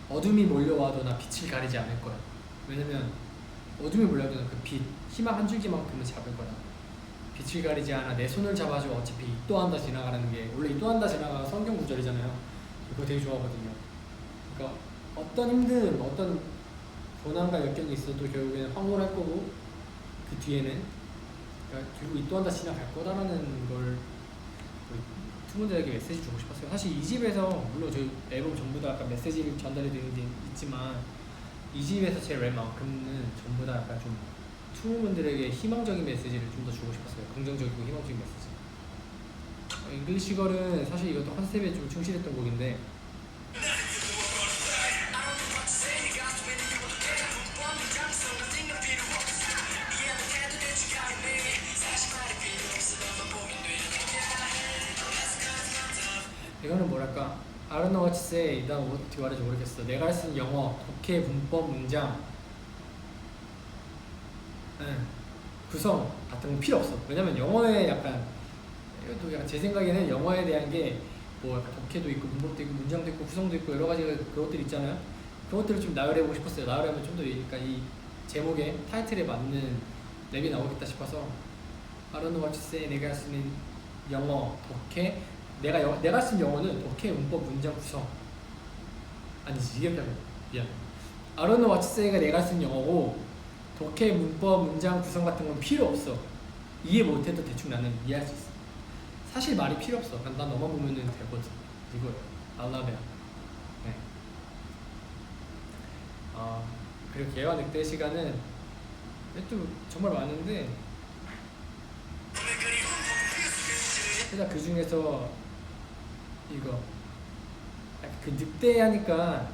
Speaker 1: 어둠이 몰려와도 나 빛을 가리지 않을 거야. 왜냐면 어둠이 몰려와도 그 빛, 희망 한 줄기만큼은 잡을 거야. 빛을 가리지 않아 내 손을 잡아줘 어차피 이또한다 지나가라는 게, 원래 이또한다 지나가가 성경 구절이잖아요. 그거 되게 좋아하거든요. 그러니까 어떤 힘든, 어떤 고난과 역경이 있어도 결국에는 황홀할 거고 그 뒤에는 그러니까 결국 이또한다 지나갈 거다라는 걸 투문들에게 메시지 주고 싶었어요. 사실 이 집에서 물론 저희 앨범 전부 다 약간 메시지를 전달해 드리는 게 있지만 이 집에서 제 랩만큼은 전부 다 약간 좀 투문들에게 희망적인 메시지를 좀 더 주고 싶었어요. 긍정적이고 희망적인 메시지. 잉글리시걸은 사실 이것도 컨셉에 좀 충실했던 곡인데 이거는 뭐랄까, I don't know what to say, 난 어떻게 말할지 모르겠어. 내가 쓴 영어, 독해, 문법, 문장, 구성 같은 건 필요 없어. 왜냐면 영어에 약간, 이것도 약간 제 생각에는 영어에 대한 게 뭐 약간 독해도 있고 문법도 있고 문장도 있고 구성도 있고 여러 가지 그것들 있잖아요. 그것들을 좀 나열해보고 싶었어요. 나열하면 좀 더 그러니까 이 제목에 타이틀에 맞는 랩이 나오겠다 싶어서 I don't know what to say, 내가 쓰는 영어, 독해, 내가 쓴 영어는 독해, 문법, 문장, 구성. 아니지, 이게 미안. I don't know what to say가 내가 쓴 영어고 독해, 문법, 문장, 구성 같은 건 필요 없어. 이해 못해도 대충 나는 이해할 수 있어. 사실 말이 필요 없어. 난 너만 보면은 되거든. 이거예요. I love it. 네. 그리고 개와 늑대 시간은 또 정말 많은데 일단 그 중에서 이거 그 늑대 하니까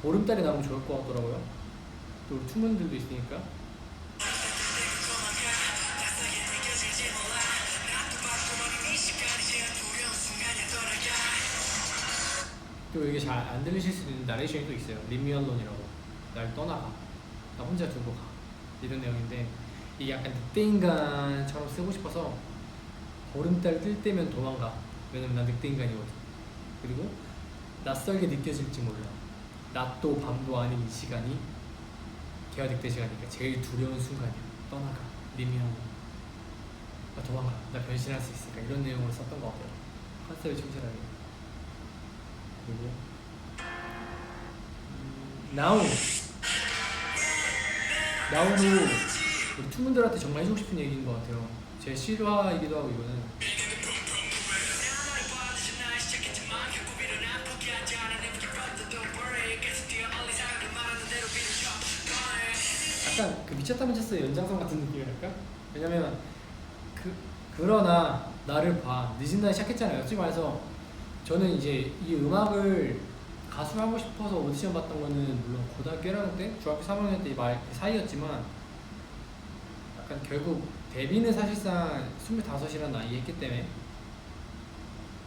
Speaker 1: 보름달이 나오면 좋을 것 같더라고요. 또 투문들도 있으니까. 또 이게 잘 안 들리실 수도 있는 나레이션이 또 있어요. Leave me alone이라고. 날 떠나가. 나 혼자 두고 가. 이런 내용인데 이게 약간 늑대인간처럼 쓰고 싶어서 보름달 뜰 때면 도망가. 왜냐면 난 늑대인간이거든. 그리고 낯설게 느껴질지 몰라. 낮도 밤도 아닌 이 시간이 개와 늑대 시간이니까 제일 두려운 순간이야. 떠나가. Leave me alone. 나 도망가. 나 변신할 수 있으니까. 이런 내용으로 썼던 것 같아요. 컨셉에 충실하게. 그리고 나우도 우리 투문들한테 정말 해주고 싶은 얘기인 것 같아요. 제 실화이기도 하고 이거는 그 미쳤다면 쳤어의 연장선 같은 느낌이랄까? 왜냐면 그러나 나를 봐 늦은 나이 시작했잖아요. 솔직히 말해서 저는 이제 이 음악을 가수를 하고 싶어서 오디션 봤던 거는 물론 고등학교 1학년 때, 중학교 3학년 때 사이였지만 약간 결국 데뷔는 사실상 25이라는 나이에 했기 때문에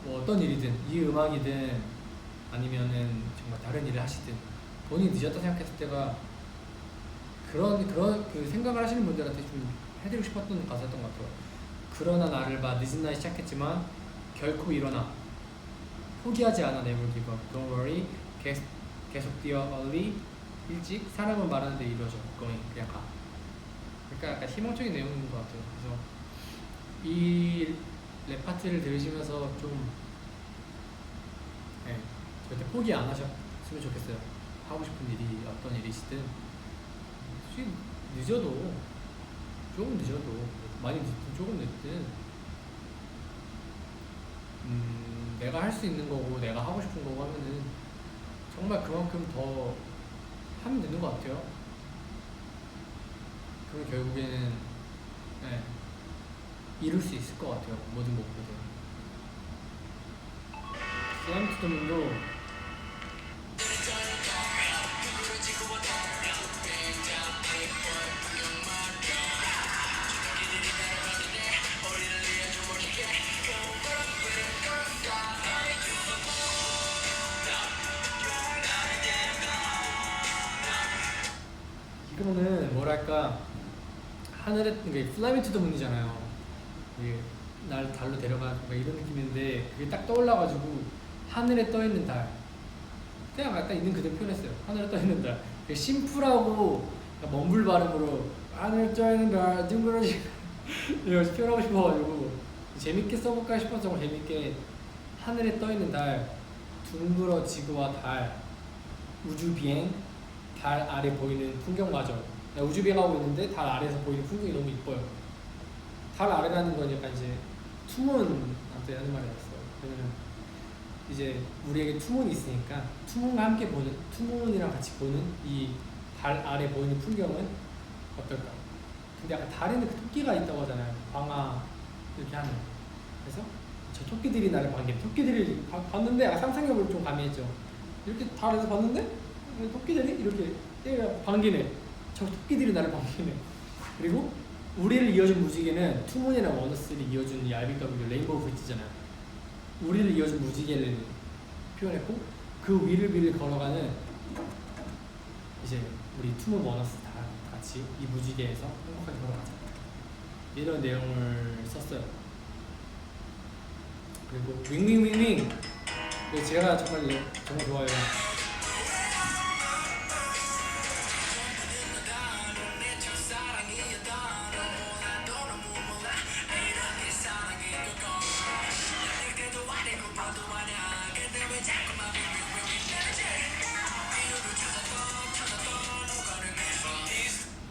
Speaker 1: 뭐 어떤 일이든 이 음악이든 아니면은 정말 다른 일을 하시든 본인이 늦었다 생각했을 때가 그런 그 생각을 하시는 분들한테 좀 해드리고 싶었던 가사였던 것 같아요. 그러나 나를 봐 늦은 나이 시작했지만 결코 일어나 포기하지 않아 never give up don't worry 계속 뛰어 early 일찍 사람은 말하는데 이루어져 going 그냥 가. 그러니까 약간 희망적인 내용인 것 같아요. 그래서 이 랩 파트를 들으시면서 좀 네, 절대 포기 안 하셨으면 좋겠어요. 하고 싶은 일이 어떤 일이시든 솔직히 늦어도 조금 늦어도 많이 늦든 조금 늦든 내가 할 수 있는 거고 내가 하고 싶은 거고 하면은 정말 그만큼 더 하면 되는 것 같아요. 그럼 결국에는 네, 이룰 수 있을 것 같아요. 모든 목표들. 슬라임투더문도 이거는 뭐랄까 하늘에 그러니까 플라이미 투 더 문이잖아요. 날 달로 데려가 이런 느낌인데 그게 딱 떠올라가지고 하늘에 떠 있는 달 그냥 아까 있는 그대로 표현했어요. 하늘에 떠 있는 달. 심플하고 먼불 발음으로 하늘에 떠 있는 달 둥그러지 이렇게 표현하고 싶어가지고 재밌게 써볼까 싶어서 정말 재밌게 하늘에 떠 있는 달 둥그러 지구와 달 우주 비행 달 아래 보이는 풍경마저 우주 비행하고 있는데 달 아래에서 보이는 풍경이 너무 이뻐요. 달 아래라는 건 약간 이제 투문한테 하는 말이었어요. 왜냐면 이제 우리에게 투문이 있으니까 투문과 함께 보는 투문이랑 같이 보는 이 달 아래 보이는 풍경은 어떨까? 근데 약간 달에는 그 토끼가 있다고 하잖아요. 광화 이렇게 하는. 그래서 저 토끼들이 나를 반기네. 토끼들이 봤는데 상상력을 좀 가미했죠. 이렇게 달에서 봤는데 토끼들이 이렇게 반기네. 저 토끼들이 나를 반기네. 그리고 우리를 이어준 무지개는 투문이랑 원어스를 이어준 이 알비가비가 레인보우 브릿지잖아요. 우리를 이어준 무지개를 표현했고 그 위를 걸어가는 이제 우리 투문 원어스 다 같이 이 무지개에서 행복하게 걸어가자 이런 내용을 썼어요. 그리고 윙윙윙윙 제가 정말 좋아해요.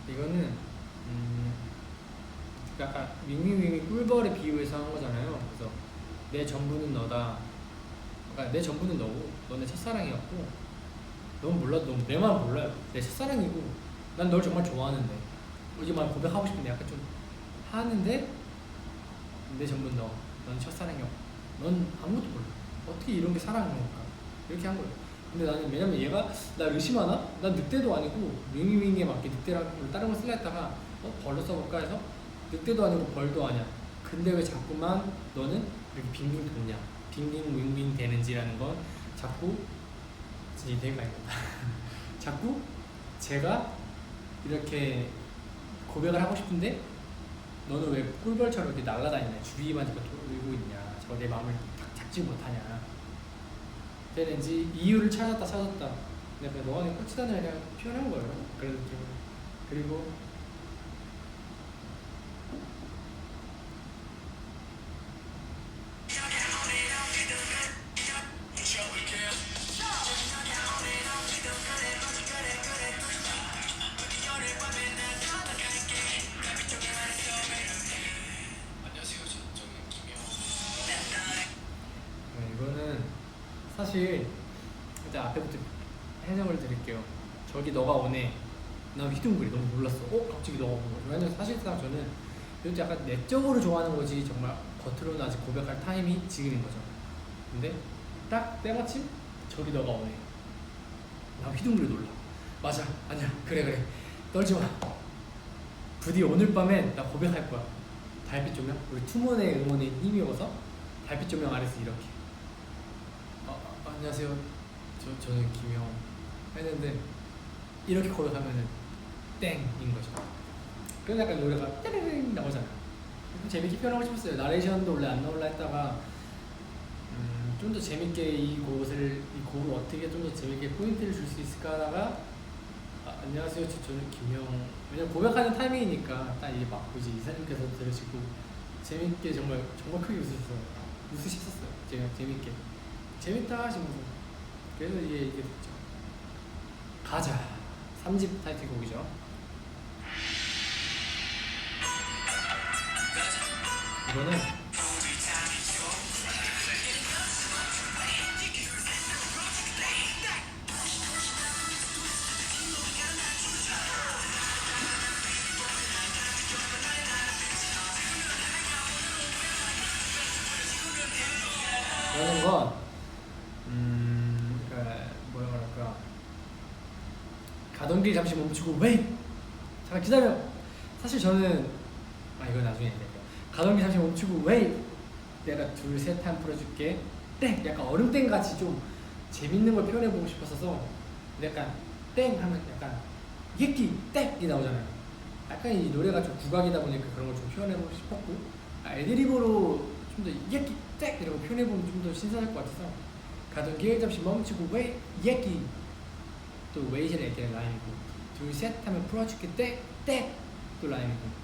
Speaker 1: 이거는 약간 윙윙윙이 꿀벌에 비유해서 한 거잖아요. 그래서 내 전부는 너다. 그러니까 내 전부는 너고 너네 첫사랑이었고 넌 몰라, 넌 내 마음 몰라요. 내 첫사랑이고 난 널 정말 좋아하는데 이제 막 고백하고 싶은데 약간 좀 하는데 내 전부는 너, 넌 첫사랑이었고 넌 아무것도 몰라. 어떻게 이런 게 사랑인 걸까? 이렇게 한 거예요. 근데 나는 왜냐면 얘가 나 의심하나? 난 늑대도 아니고 윙윙윙에 맞게 늑대랑 다른 걸 쓸라 했다가 벌로 써볼까 해서 늑대도 아니고 벌도 아니야. 근데 왜 자꾸만 너는 이렇게 빙빙 도냐? 빙빙 윙윙 되는지라는 건 자꾸 진짜 되게 많이 본다. 자꾸 제가 이렇게 고백을 하고 싶은데 너는 왜 꿀벌처럼 이렇게 날아다니냐? 주위만 이렇게 돌고 있냐? 저 내 마음을 잡지 못하냐? 되는지 이유를 찾았다. 근데 그냥 너가 내 꽃이다는 그냥 표현한 거예요. 그런 느낌으로. 그리고 이거는 사실 일단 앞에부터 해석을 드릴게요. 저기 너가 오네. 난 휘둥그레 너무 놀랐어. 갑자기 너가 오는 거죠. 왜냐면 사실상 저는 이것도 약간 내적으로 좋아하는 거지 정말 겉으로는 아직 고백할 타임이 지금인 거죠. 근데 딱 때마침 저기 너가 오네. 나 휘둥그레 놀라. 맞아, 아니야, 그래 떨지 마. 부디 오늘 밤엔 나 고백할 거야. 달빛 조명, 우리 투문의 응원에 힘입어서 달빛 조명 아래서 이렇게 안녕하세요, 저는 김영 했는데 이렇게 고백하면은 땡인 거죠. 그래서 약간 노래가 떼르릉 나오잖아요. 재밌게 표현하고 싶었어요. 나레이션도 원래 안 나올라 했다가 좀 더 재밌게 이 곡을 어떻게 좀 더 재밌게 포인트를 줄 수 있을까 하다가 안녕하세요, 저는 김영. 왜냐면 고백하는 타이밍이니까 딱 이게 맞고 이제 이사님께서 들으시고 재밌게 정말 크게 웃으셨어요. 제가 재밌게 재밌다 하시면서 그래서 이게 됐죠. 가자. 3집 타이틀곡이죠. 이거는 이러는 건 뭐라 그럴까, 가던 길 잠시 멈추고 웨이 잠깐 기다려. 사실 저는 이건 나중에 얘기할게요. 가던 길 잠시 멈추고 웨이 내가 둘 셋 한 풀어줄게 땡. 약간 얼음땡 같이 좀 재밌는 걸 표현해보고 싶었어서 약간 땡 하면 약간 예끼 땡이 나오잖아요. 약간 이 노래가 좀 국악이다 보니까 그런 걸 좀 표현해보고 싶었고 애드리브로 좀 더 예끼 땡 이런 거 표현해보면 좀 더 신선할 것 같아서 가던 길 잠시 멈추고 웨이 예끼 또 웨이시는 얘기는 라임이고 둘 셋 하면 풀어줄게 땡 또 라임이고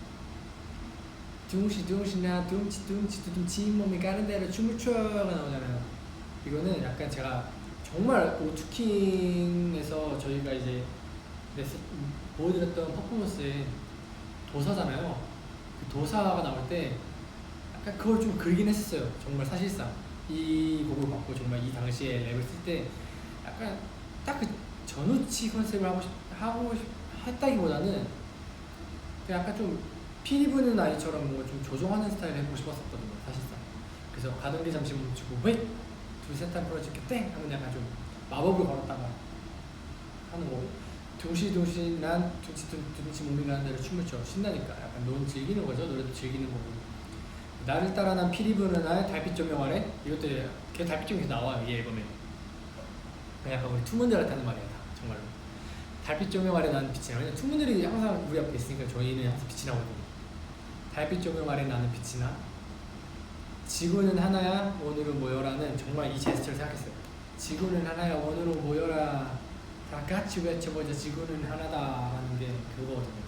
Speaker 1: 둥시둥시나 둥치둥치 몸이 가는 대로 춤을 춰가 나오잖아요. 이거는 약간 제가 정말 오투킹에서 저희가 이제 보여드렸던 퍼포먼스의 도사잖아요. 그 도사가 나올 때 약간 그걸 좀 그리긴 했었어요. 정말 사실상 이 곡을 받고 정말 이 당시에 랩을 쓸 때 약간 딱 그 전우치 컨셉을 하고 했다기보다는 약간 좀 피리 부는 아이처럼 뭔가 좀 조종하는 스타일을 해보고 싶었었거든요, 사실상. 그래서 가던 길 잠시 멈추고 웨이 둘 셋 한 풀어줄게 땡 하면 약간 좀 마법을 걸었다가 하는 거고 둥시둥시 난 둥치 몸이 가는 대로 춤을 춰 신나니까 약간 넌 즐기는 거죠. 노래도 즐기는 거고 나를 따라 난 피리 부는 날 달빛 조명 아래 이것도 걔 달빛 조명이 나와요 이 앨범에. 약간 우리 투문들 같다는 말이야 다 정말로. 달빛 조명 아래 나는 빛이 나. 왜냐면 투문들이 항상 우리 앞에 있으니까 저희는 항상 빛이 나거든요. 달빛 조명 아래 나는 빛이 나. 지구는 하나야 원으로 모여라는 정말 이 제스처를 생각했어요. 지구는 하나야 원으로 모여라 다 같이 외쳐보자 지구는 하나다 라는 게 그거거든요.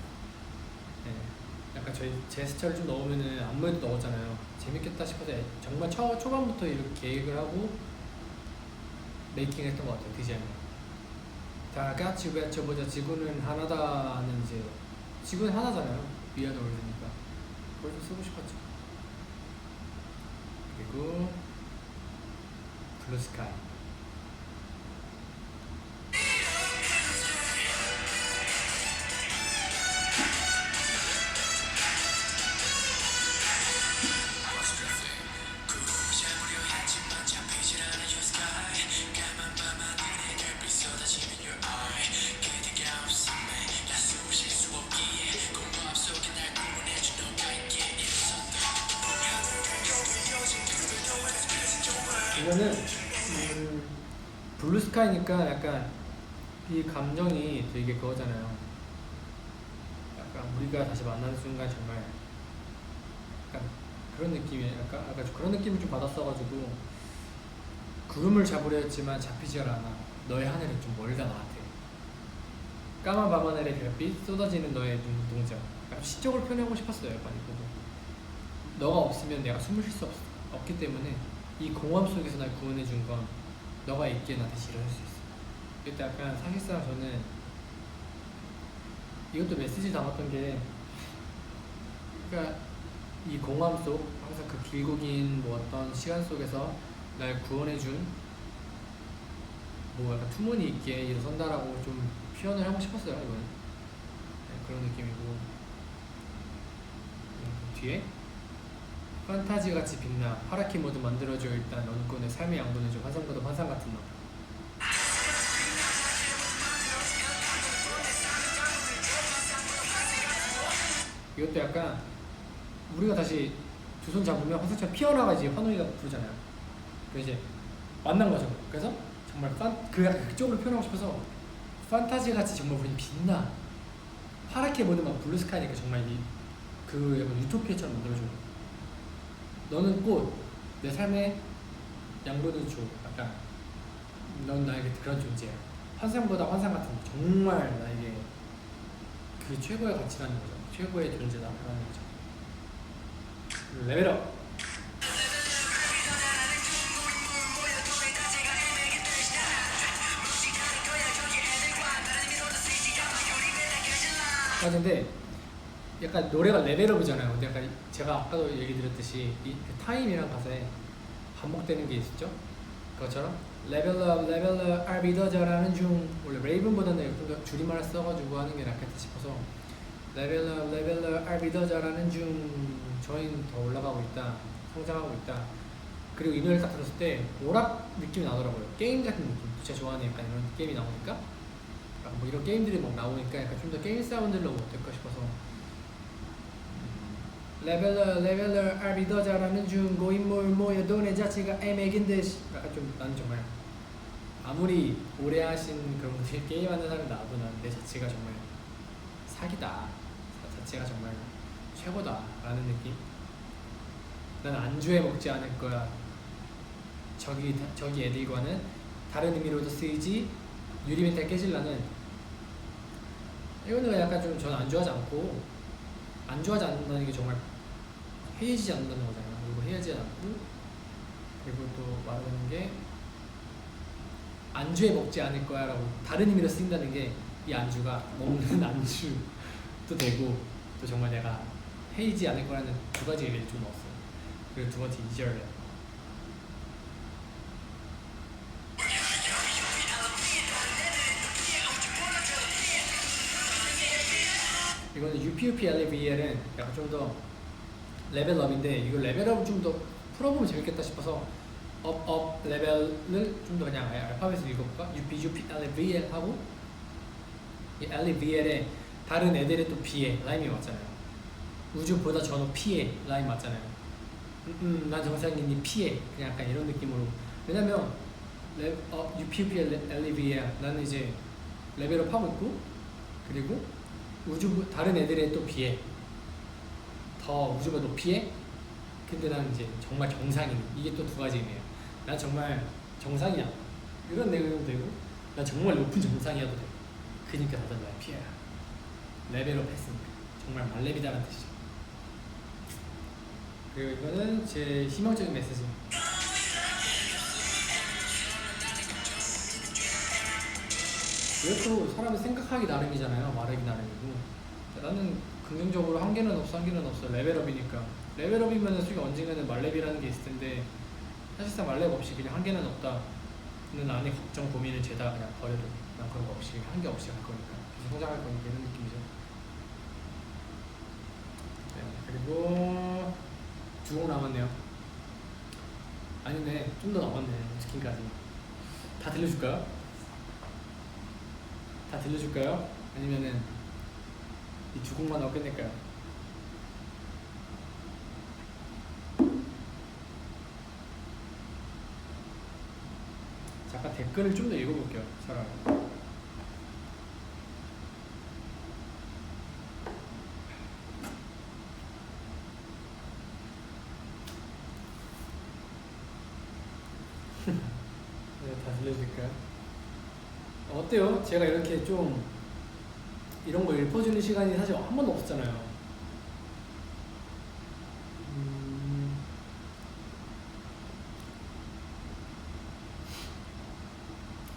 Speaker 1: 네. 약간 저희 제스처를 좀 넣으면은 안무에도 넣었잖아요. 재밌겠다 싶어서 정말 초반부터 이렇게 계획을 하고 메이킹 했던 것 같아요. 디자인을 다 같이 외쳐보자 지구는 하나다는 이제 지구는 하나잖아요. 위아더 월드니까 그걸 좀 쓰고 싶었죠. 그리고 블루스카이 이거는 블루스카이니까 약간 이 감정이 되게 그거잖아요. 약간 우리가 다시 만나는 순간 정말 약간 그런 느낌이 약간 그런 느낌을 좀 받았어가지고 구름을 잡으려 했지만 잡히질 않아 너의 하늘은 좀 멀다 나한테 까만 밤하늘의 별빛 쏟아지는 너의 눈동자. 약간 시적으로 표현하고 싶었어요. 약간 이거 너가 없으면 내가 숨을 쉴 수 없기 때문에 이 공허함 속에서 날 구원해준 건 너가 있기에 나 다시 일어날 수 있어. 이때 약간 사실상 저는 이것도 메시지 담았던 게 그러니까 이 공허함 속 항상 그 길고 긴 뭐 어떤 시간 속에서 날 구원해준 뭐 약간 투문이 있기에 일어선다라고 좀 표현을 하고 싶었어요. 이거는 그런 느낌이고 뒤에 판타지 같이 빛나 파랗게 모두 만들어줘 일단 넌 꾼의 삶의 양분을 좀 환상보다 환상 같은 너. 이것도 약간 우리가 다시 두 손 잡으면 화살처럼 피어나가 이제 환웅이가 부르잖아요. 그 이제 만난 거죠. 그래서 정말 그 약간 그쪽으로 표현하고 싶어서 판타지 같이 정말 우리 빛나 파랗게 보는 막 블루스카이니까 정말 그 약간 유토피아처럼 만들어줘. 너는 꽃, 내 삶의 양분을 줘. 약간 넌 나에게 그런 존재야. 환상보다 환상 같은 정말 나에게 그 최고의 가치라는 거죠. 최고의 존재다라는 거죠. 레벨업. 아 근데 약간 노래가 레벨업이잖아요. 근데 약간 제가 아까도 얘기 드렸듯이 이 타임이란 가사에 반복되는 게 있었죠. 그것처럼 레벨업 레벨업 RB 더 잘하는 중. 원래 레이븐보다는 좀 더 줄임말을 써가지고 하는 게 낫겠다 싶어서 레벨업 레벨업 RB 더 잘하는 중. 저희는 더 올라가고 있다. 성장하고 있다. 그리고 이 노래를 딱 들었을 때 오락 느낌이 나더라고요. 게임 같은 느낌. 제가 좋아하는 약간 이런 게임이 나오니까 뭐 이런 게임들이 막 나오니까 약간 좀 더 게임 사운드로 어떨까 싶어서 레벨러 레벨러 RB 더 잘하는 중 고인물 모여도 내 자체가 애매긴 듯. 약간 좀 나는 정말 아무리 오래 하신 그런 분들이 게임하는 사람이 나와도 난 내 자체가 정말 사기다. 자체가 정말 최고다 라는 느낌. 난 안주해 먹지 않을 거야. 저기 애들과는 다른 의미로도 쓰이지 유리 멘탈 깨질라는. 이거는 약간 좀 저는 안주하지 않고 안주하지 않는다는 게 정말 헤어지지 않는다는 거잖아요. 그리고 헤어지지 않고 그리고 또 말하는 게 안주해 먹지 않을 거야 라고 다른 의미로 쓰인다는 게 이 안주가 먹는 안주도 되고 또 정말 내가 헤이지 않을 거라는 두 가지 의미를 좀 넣었어요. 그리고 두 번째 2절에 이거는 UPUPLAVL은 약간 좀 더 레벨업인데 이걸 레벨업을 좀 더 풀어보면 재밌겠다 싶어서 업 레벨을 좀 더 그냥 알파벳으로 읽어볼까? UPUPLAVL 하고 이 LAVL에 다른 애들의 또 B에 라임이 맞잖아요. 우주보다 저 높이에 라임 맞잖아요. 난 정상이니 피해 그냥 약간 이런 느낌으로. 왜냐면 UPUPLAVL 나는 이제 레벨업 하고 있고 그리고 우주 다른 애들에 또 비해 더 우주가 높이에 근데 나는 이제 정말 정상인. 이게 또 두 가지 의미예요. 난 정말 정상이야 이런 내용도 되고 난 정말 높은 정상이어도 돼. 그니까 다들 날 피해라. 레벨업 했으니까 정말 말레비다라는 뜻이죠. 그리고 이거는 제 희망적인 메시지. 이것도 사람이 생각하기 나름이잖아요. 말하기 나름이고. 나는 긍정적으로 한계는 없어. 레벨업이니까. 레벨업이면 솔직히 언젠가는 말렙이라는 게 있을 텐데 사실상 말렙 없이 그냥 한계는 없다. 는 안에 걱정 고민을 죄다 그냥 버려도 난 그런 거 없이 한계 없이 갈 거니까 계속 성장할 거니까 이런 느낌이죠. 네, 그리고 두 곡 남았네요. 아니네, 좀 더 남았네. 스킨까지 다 들려줄까요? 다 들려줄까요? 아니면은 이 두 곡만 하고 끝낼까요? 잠깐 댓글을 좀 더 읽어볼게요. 차라리. 네, 다 들려줄까요? 어때요? 제가 이렇게 좀 이런 거 읊어주는 시간이 사실 한 번도 없었잖아요.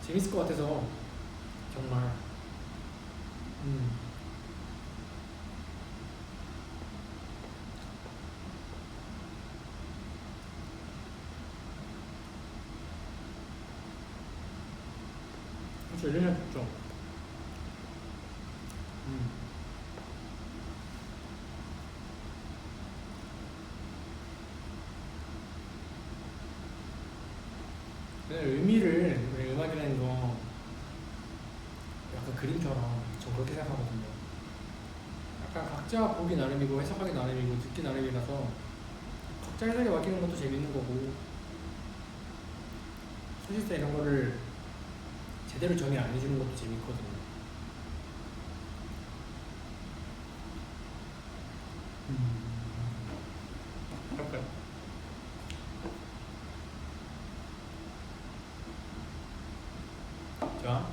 Speaker 1: 재밌을 것 같아서 정말 그래서 1년 됐죠. 그냥 의미를 왜 음악이라는 거 약간 그림처럼 전 그렇게 생각하거든요. 약간 각자 보기 나름이고 해석하기 나름이고 듣기 나름이라서 각자 해석에 맡기는 것도 재밌는 거고 사실상 이런 거를 제대로 정의 안 해주는 것도 재밌거든요. 할까요? 자,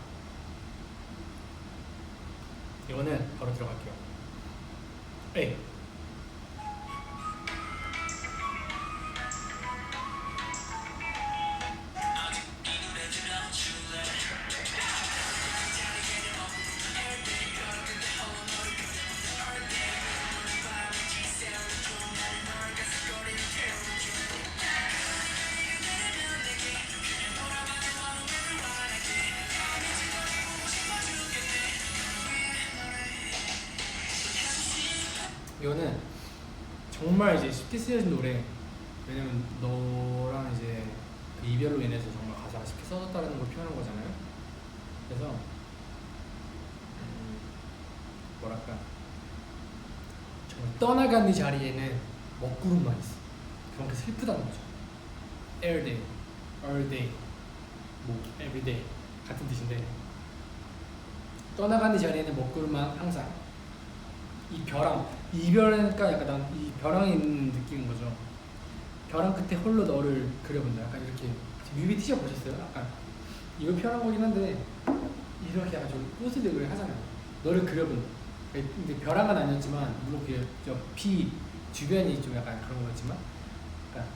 Speaker 1: 이거는 바로 들어갈게요. A. 이거는 정말 이제 쉽게 쓰여진 노래. 왜냐면 너랑 이제 그 이별로 인해서 정말 가사가 쉽게 써졌다는 걸 표현한 거잖아요. 그래서 뭐랄까 정말 떠나간 이 자리에는 먹구름만 있어. 그만큼 슬프다는 거죠. Every day, all day, 뭐 every day 같은 뜻인데 떠나간 이 자리에는 먹구름만 항상. 이 벼랑 이별하니까 약간 난 이 벼랑에 있는 느낌인 거죠. 벼랑 끝에 홀로 너를 그려본다. 약간 이렇게 뮤비 티셔츠 보셨어요? 약간 이거 표현한 거긴 한데 이렇게 약간 좀 꽃을 내고 하잖아요. 너를 그려본다. 근데 벼랑은 아니었지만 물론 그비 주변이 좀 약간 그런 거였지만 약간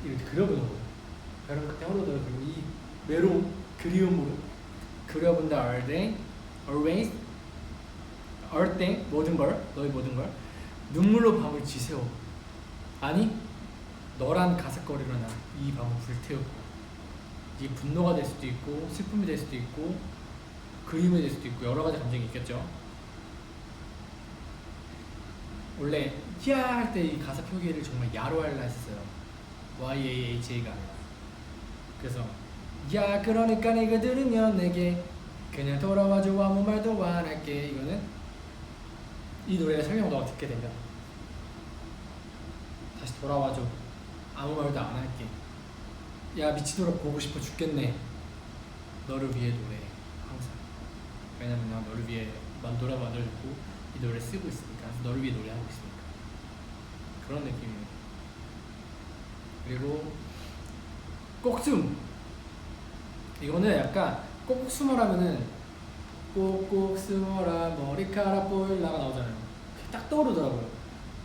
Speaker 1: 이렇게 그려보는 거예요. 벼랑 끝에 홀로 너를 그리고 이 외로움, 그리움으로 그려본다. All day, always. all day, 모든 걸, 너의 모든 걸 눈물로 밤을 지새워. 아니 너란 가삭거리로 난 이 밤을 불태우고. 이게 분노가 될 수도 있고 슬픔이 될 수도 있고 그림이 될 수도 있고 여러 가지 감정이 있겠죠. 원래 야 할 때 이 가사 표기를 정말 야로 하려 했었어요. YAHA가 아니라. 그래서 야 그러니까 네가 들으면 내게 그냥 돌아와줘 아무 말도 안 할게. 이거는 이 노래를 설명 너가 듣게 되면 다시 돌아와줘 아무 말도 안 할게. 야 미치도록 보고 싶어 죽겠네. 너를 위해 노래해 항상. 왜냐면 나 너를 위해 넌 돌아와줘고 이 노래를 쓰고 있으니까. 너를 위해 노래하고 있으니까. 그런 느낌이에요. 그리고 꼭숨. 이거는 약간 꼭 숨어라면은 꼭꼭 숨어라 머리카락 보일라가 나오잖아요. 딱 떠오르더라고요.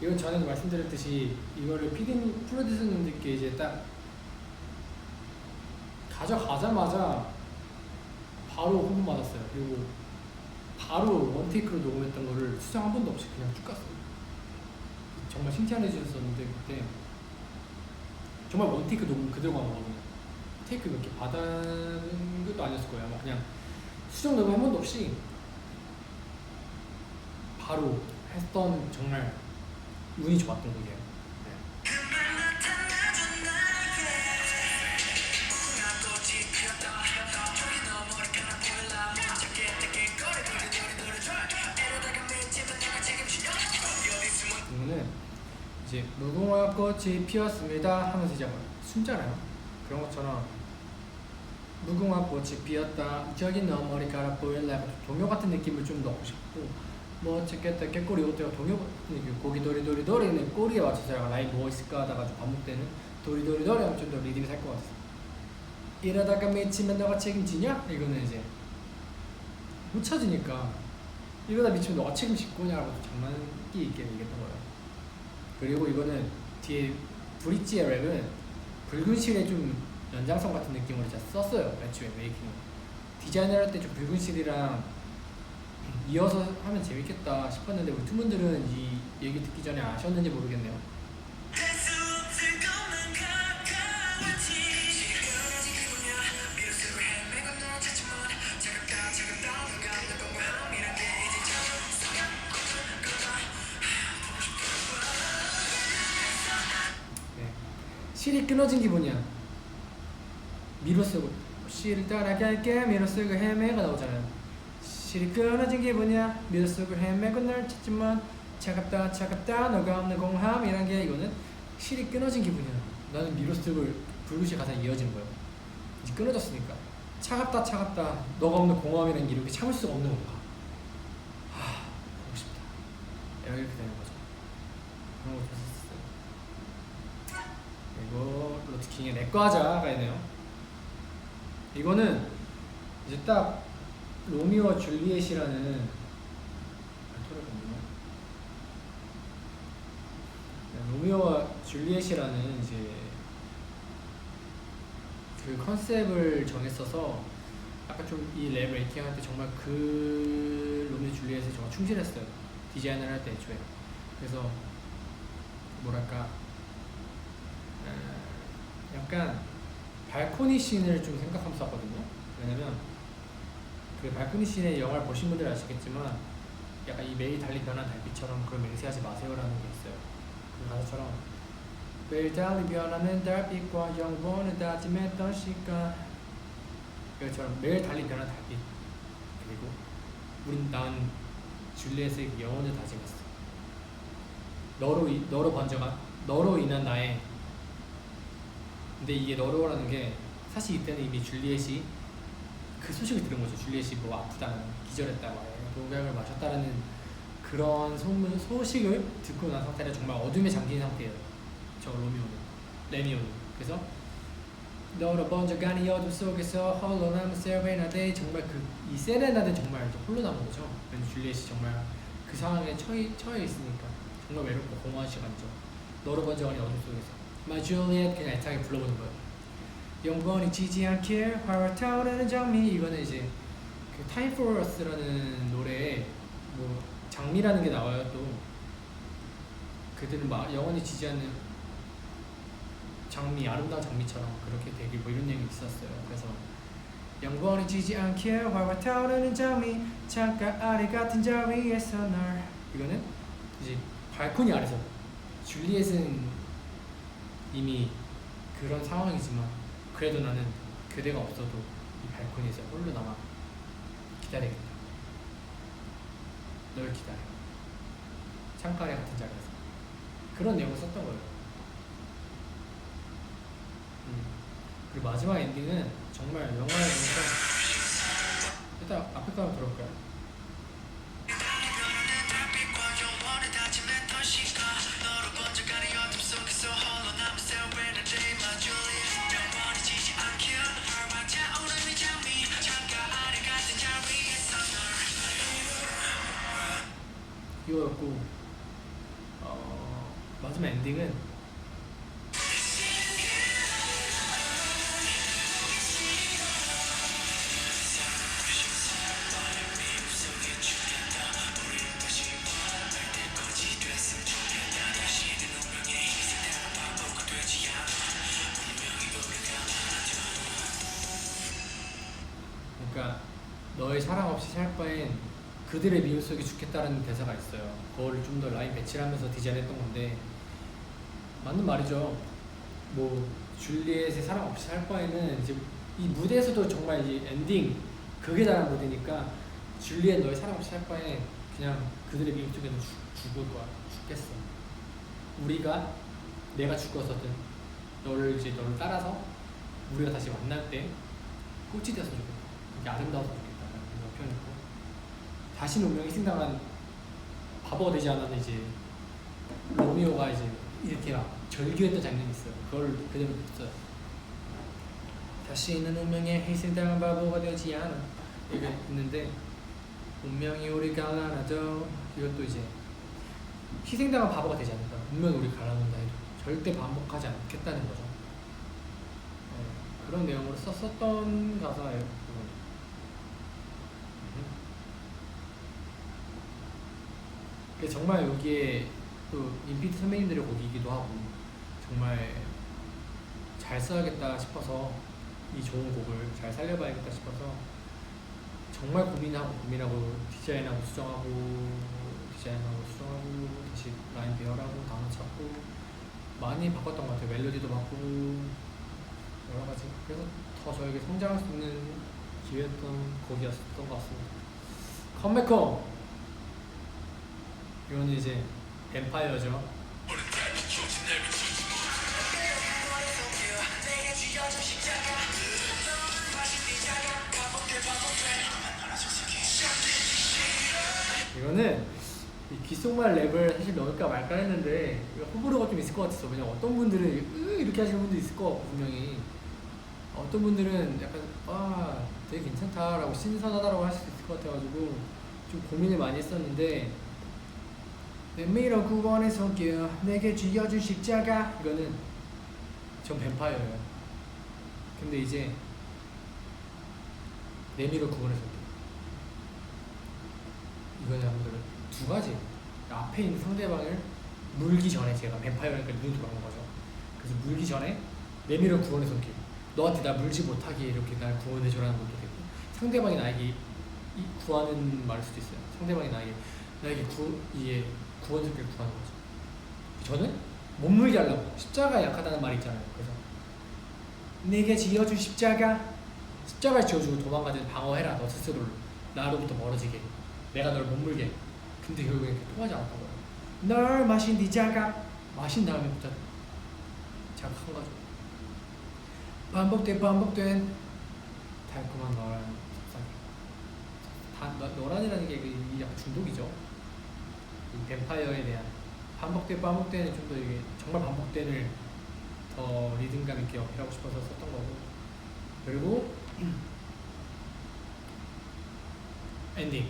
Speaker 1: 이건 전에도 말씀드렸듯이 이거를 프로듀서님들께 이제 딱 가져가자마자 바로 호응 받았어요. 그리고 바로 원테이크로 녹음했던 거를 수정 한 번도 없이 그냥 쭉 갔어요. 정말 칭찬해 주셨었는데 그때 정말 원테이크 녹음 그대로 간 거거든요. 테이크 몇 개 받은 것도 아니었을 거예요. 아마 그냥 수정 녹음 한 번도 없이 바로 했던 정말 운이 좋았던 곡이에요. 네. 이거는 이제 무궁화 꽃이 피었습니다 하면서 이제 숨잖아요. 그런 것처럼 무궁화 꽃이 피었다 저기 너 머리카락 보일라 동요 같은 느낌을 좀 넣고 싶고 뭐 어쨌겠다 깨꼬리 옷대가 동요 같은 느낌. 고기 도리도리도리는 꼬리에 맞춰서 약간 라인 뭐 있을까 하다가 좀 반복되는 도리도리도리 하면 좀 더 리듬이 살 것 같았어. 이러다가 미치면 너가 책임지냐? 이거는 이제 못 찾으니까 이러다 미치면 너가 책임질 거냐라고 장난기 있게 얘기했던 거예요. 그리고 이거는 뒤에 브릿지의 랩은 붉은 실의 좀 연장선 같은 느낌으로 제가 썼어요. 애초에 메이킹 디자인을 할 때 좀 붉은 실이랑 이어서 하면 재밌겠다 싶었는데 우리 투분들은 이 얘기 듣기 전에 아셨는지 모르겠네요. 네. 실이 끊어진 기분이야. 미로 쓰고 시를 따라갈게 미로 쓰고 헤매가 나오잖아요. 실이 끊어진 기분이야 미로 쓰고 헤매고 널 찾지만 차갑다 차갑다 너가 없는 공함이란 게 이거는 실이 끊어진 기분이야. 나는 미로 쓰고 불굿이 가사 이어지는 거예요. 이제 끊어졌으니까 차갑다 차갑다 너가 없는 공허함이라는 게 이렇게 참을 수가 없는 건가. 보고 싶다 이렇게 되는 거죠. 그런 거 좋았었어요. 그리고 로트킹의 내꺼 하자가 있네요. 이거는 이제 딱 로미오와 줄리엣이라는 로미오와 줄리엣이라는 이제 그 컨셉을 정했어서 아까 좀 이 랩 레이팅 할 때 정말 그 로미오 줄리엣에 정말 충실했어요. 디자인을 할 때 애초에. 그래서 뭐랄까 약간 발코니 씬을 좀 생각하면서 왔거든요. 왜냐면 그 발코니 씬의 영화를 보신 분들 아시겠지만 약간 이 매일 달리 변한 달빛처럼 그걸 맹세하지 마세요라는 게 있어요. 그 가사처럼 매일 달리 변하는 달빛과 영원을 다짐했던 시간 이것처럼 매일 달리 변한 달빛 그리고 우린 난 줄리엣의 영혼을 다짐했어. 너로 인한 나의 근데 이게 너로라는 게 사실 이때는 이미 줄리엣이 그 소식을 들은 거죠. 줄리엣이 뭐 아프다는 기절했다 독약을 마셨다라는 그런 소식을 듣고 난 상태라 정말 어둠에 잠긴 상태예요. 저 레미오는 그래서 너로 번져가는 어둠 속에서 홀로 남은 세레나데 정말 이 세레나데 정말 홀로 남은 거죠. 왜냐면 줄리엣이 정말 그 상황에 처해 있으니까 정말 외롭고 공허한 시간이죠. 너로 번져가는 어둠 속에서 My Juliet 그냥 애타게 불러보는 거예요. 영원히 지지 않게 활활 타오르는 장미 이거는 이제 그 Time for Us라는 노래에 뭐 장미라는 게 나와요. 또 그들은 막 영원히 지지 않는 장미 아름다운 장미처럼 그렇게 되길 뭐 이런 내용이 있었어요. 그래서 영원히 지지 않게 활활 타오르는 장미 창가 아래 같은 자리에서 널 이거는 이제 발코니 아래서 줄리엣은 이미 그런 상황이지만 그래도 나는 그대가 없어도 이 발코니에서 홀로 남아 기다리겠다. 널 기다려. 창가 아래 같은 자리에서 그런 내용을 썼던 거예요. 그리고 마지막 엔딩은 정말 영화에 보니까 일단 앞에 거 한번 들어볼까요? 이거였고 마지막 엔딩은 그러니까 너의 사랑 없이 살 바엔 그들의 미움 속에 죽겠다라는 대사가 있어요. 그거를 좀 더 라인 배치를 하면서 디자인했던 건데 맞는 말이죠. 뭐 줄리엣의 사랑 없이 살 바에는 이제 이 무대에서도 정말 이 엔딩 그게 다른 무대니까 줄리엣 너의 사랑 없이 살 바에 그냥 그들의 미움 속에는 죽을 거야. 죽겠어. 내가 죽어서든 너를 따라서 우리가 다시 만날 때 꽃이 되었으면 좋겠다. 그게 아름다웠으면 좋겠다라는 그런 표현이고 다시는 운명이 희생당한 바보가 되지 않았는 이제 로미오가 이제 이렇게 막 절규했던 장면이 있어요. 그걸 그대로 썼어요. 다시는 운명에 희생당한 바보가 되지 않아 이게 있는데 운명이 우리 갈라놔도 이것도 이제 희생당한 바보가 되지 않는다. 운명이 우리 갈라놓는다 해도 절대 반복하지 않겠다는 거죠. 그런 내용으로 썼었던 가사예요. 정말 여기에 또 인피니트 선배님들의 곡이기도 하고 정말 잘 써야겠다 싶어서 이 좋은 곡을 잘 살려봐야겠다 싶어서 정말 고민하고 디자인하고 수정하고 다시 라인 배열하고 단어 찾고 많이 바꿨던 것 같아요. 멜로디도 바꾸고 여러 가지. 그래서 더 저에게 성장할 수 있는 기회였던 곡이었던 것 같습니다. 컴백홈 이거는 이제 뱀파이어죠. 이거는 이 귓속말 랩을 사실 넣을까 말까 했는데 호불호가 좀 있을 것 같았어. 왜냐면 어떤 분들은 이렇게 하시는 분도 있을 것 같고 분명히 어떤 분들은 약간 되게 괜찮다라고 신선하다라고 할 수도 있을 것 같아가지고 좀 고민을 많이 했었는데 내밀어 9번의 손길 내게 쥐어준 십자가 이거는 전 뱀파이어예요. 근데 이제 내밀어 9번의 손길 이거는 여러분들 두 가지 앞에 있는 상대방을 물기 전에 제가 뱀파이어니까 눈이 돌아온 거죠. 그래서 물기 전에 내밀어 9번의 손길 너한테 나 물지 못하게 이렇게 날 구원해줘라는 것도 되고 상대방이 나에게 구하는 말일 수도 있어요. 상대방이 나에게 구원 손길 구하는 거죠. 저는 못 물게 하려고 십자가 약하다는 말이 있잖아요. 그래서 내게 지어준 십자가를 지어주고 도망가든 방어해라 너 스스로를 나로부터 멀어지게 내가 널 못 물게. 근데 결국엔 이렇게 통하지 않았던 거예요. 널 마신 네 자각 마신 다음에부터 자각한 거죠. 반복된 달콤한 너란 속삭임. 너란이라는 게 약간 중독이죠. 이 뱀파이어에 대한 반복되는 좀 더 이게 정말 반복된을 더 리듬감 있게 어필하고 싶어서 썼던 거고. 그리고 엔딩.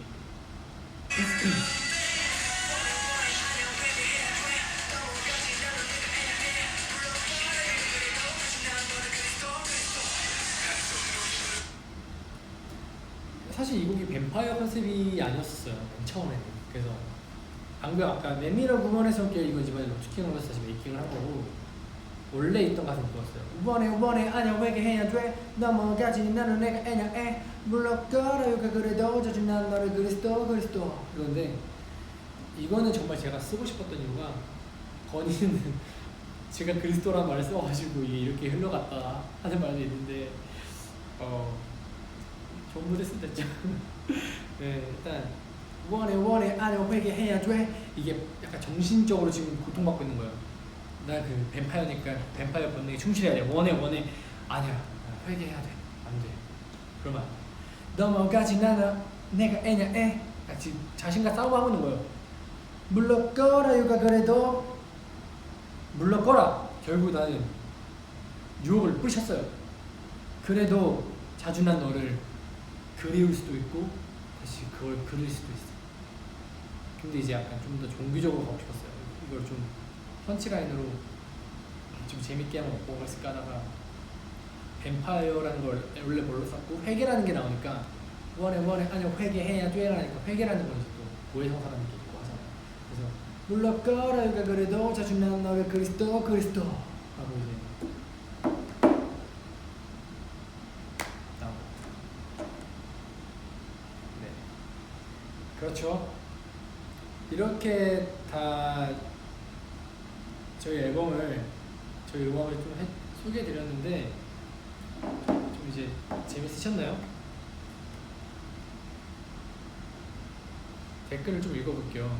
Speaker 1: 사실 이 곡이 뱀파이어 컨셉이 아니었어요. 맨 처음에는. 그래서 방금 아까 내밀어 9번의 손길 이거 이번에 로추킹을 해서 다시 메이킹을 한 거고 원래 있던 가사를 불렀어요. 5번에 안녕 회개해야 돼 넘어가지 나는 내가 애냐애 물러가라요가 그래도 자주 난 너를 그리스도 이건데 이거는 정말 제가 쓰고 싶었던 이유가 건이는 제가 그리스도라는 말을 써가지고 이게 이렇게 흘러갔다 하는 말도 있는데 좋은 무대 쓰셨죠. 네, 일단 5번에 안녕 회개해야 돼 이게 약간 정신적으로 지금 고통받고 있는 거예요. 나 그 뱀파이어니까 뱀파이어 본능에 충실해야 돼. 원해 아니야 회개해야 돼. 안 돼. 그러면 넘어가지 나는 내가 애냐 애 지금 자신과 싸움하고 있는 거예요. 물러거라 유가 그래도 물러거라. 결국 나는 유혹을 뿌리쳤어요. 그래도 자주 난 너를 그리울 수도 있고 다시 그걸 그릴 수도 있어. 근데 이제 약간 좀 더 종교적으로 가고 싶었어요. 이걸 좀 펀치라인으로 좀 재밌게 한번 먹고 갔을까 하다가 뱀파이어라는 걸 원래 뭘로 썼고 회개라는 게 나오니까 원해 아니 회개해야 돼라니까 회개라는 건 이제 또 고해성사라는 게 있고 하잖아요. 그래서 물러거라 그래도 자주 난 너를 그리스도 하고 이제 나오고. 네, 그렇죠. 이렇게 다 저희 앨범을 좀 소개해드렸는데 좀 이제 재밌으셨나요? 댓글을 좀 읽어볼게요.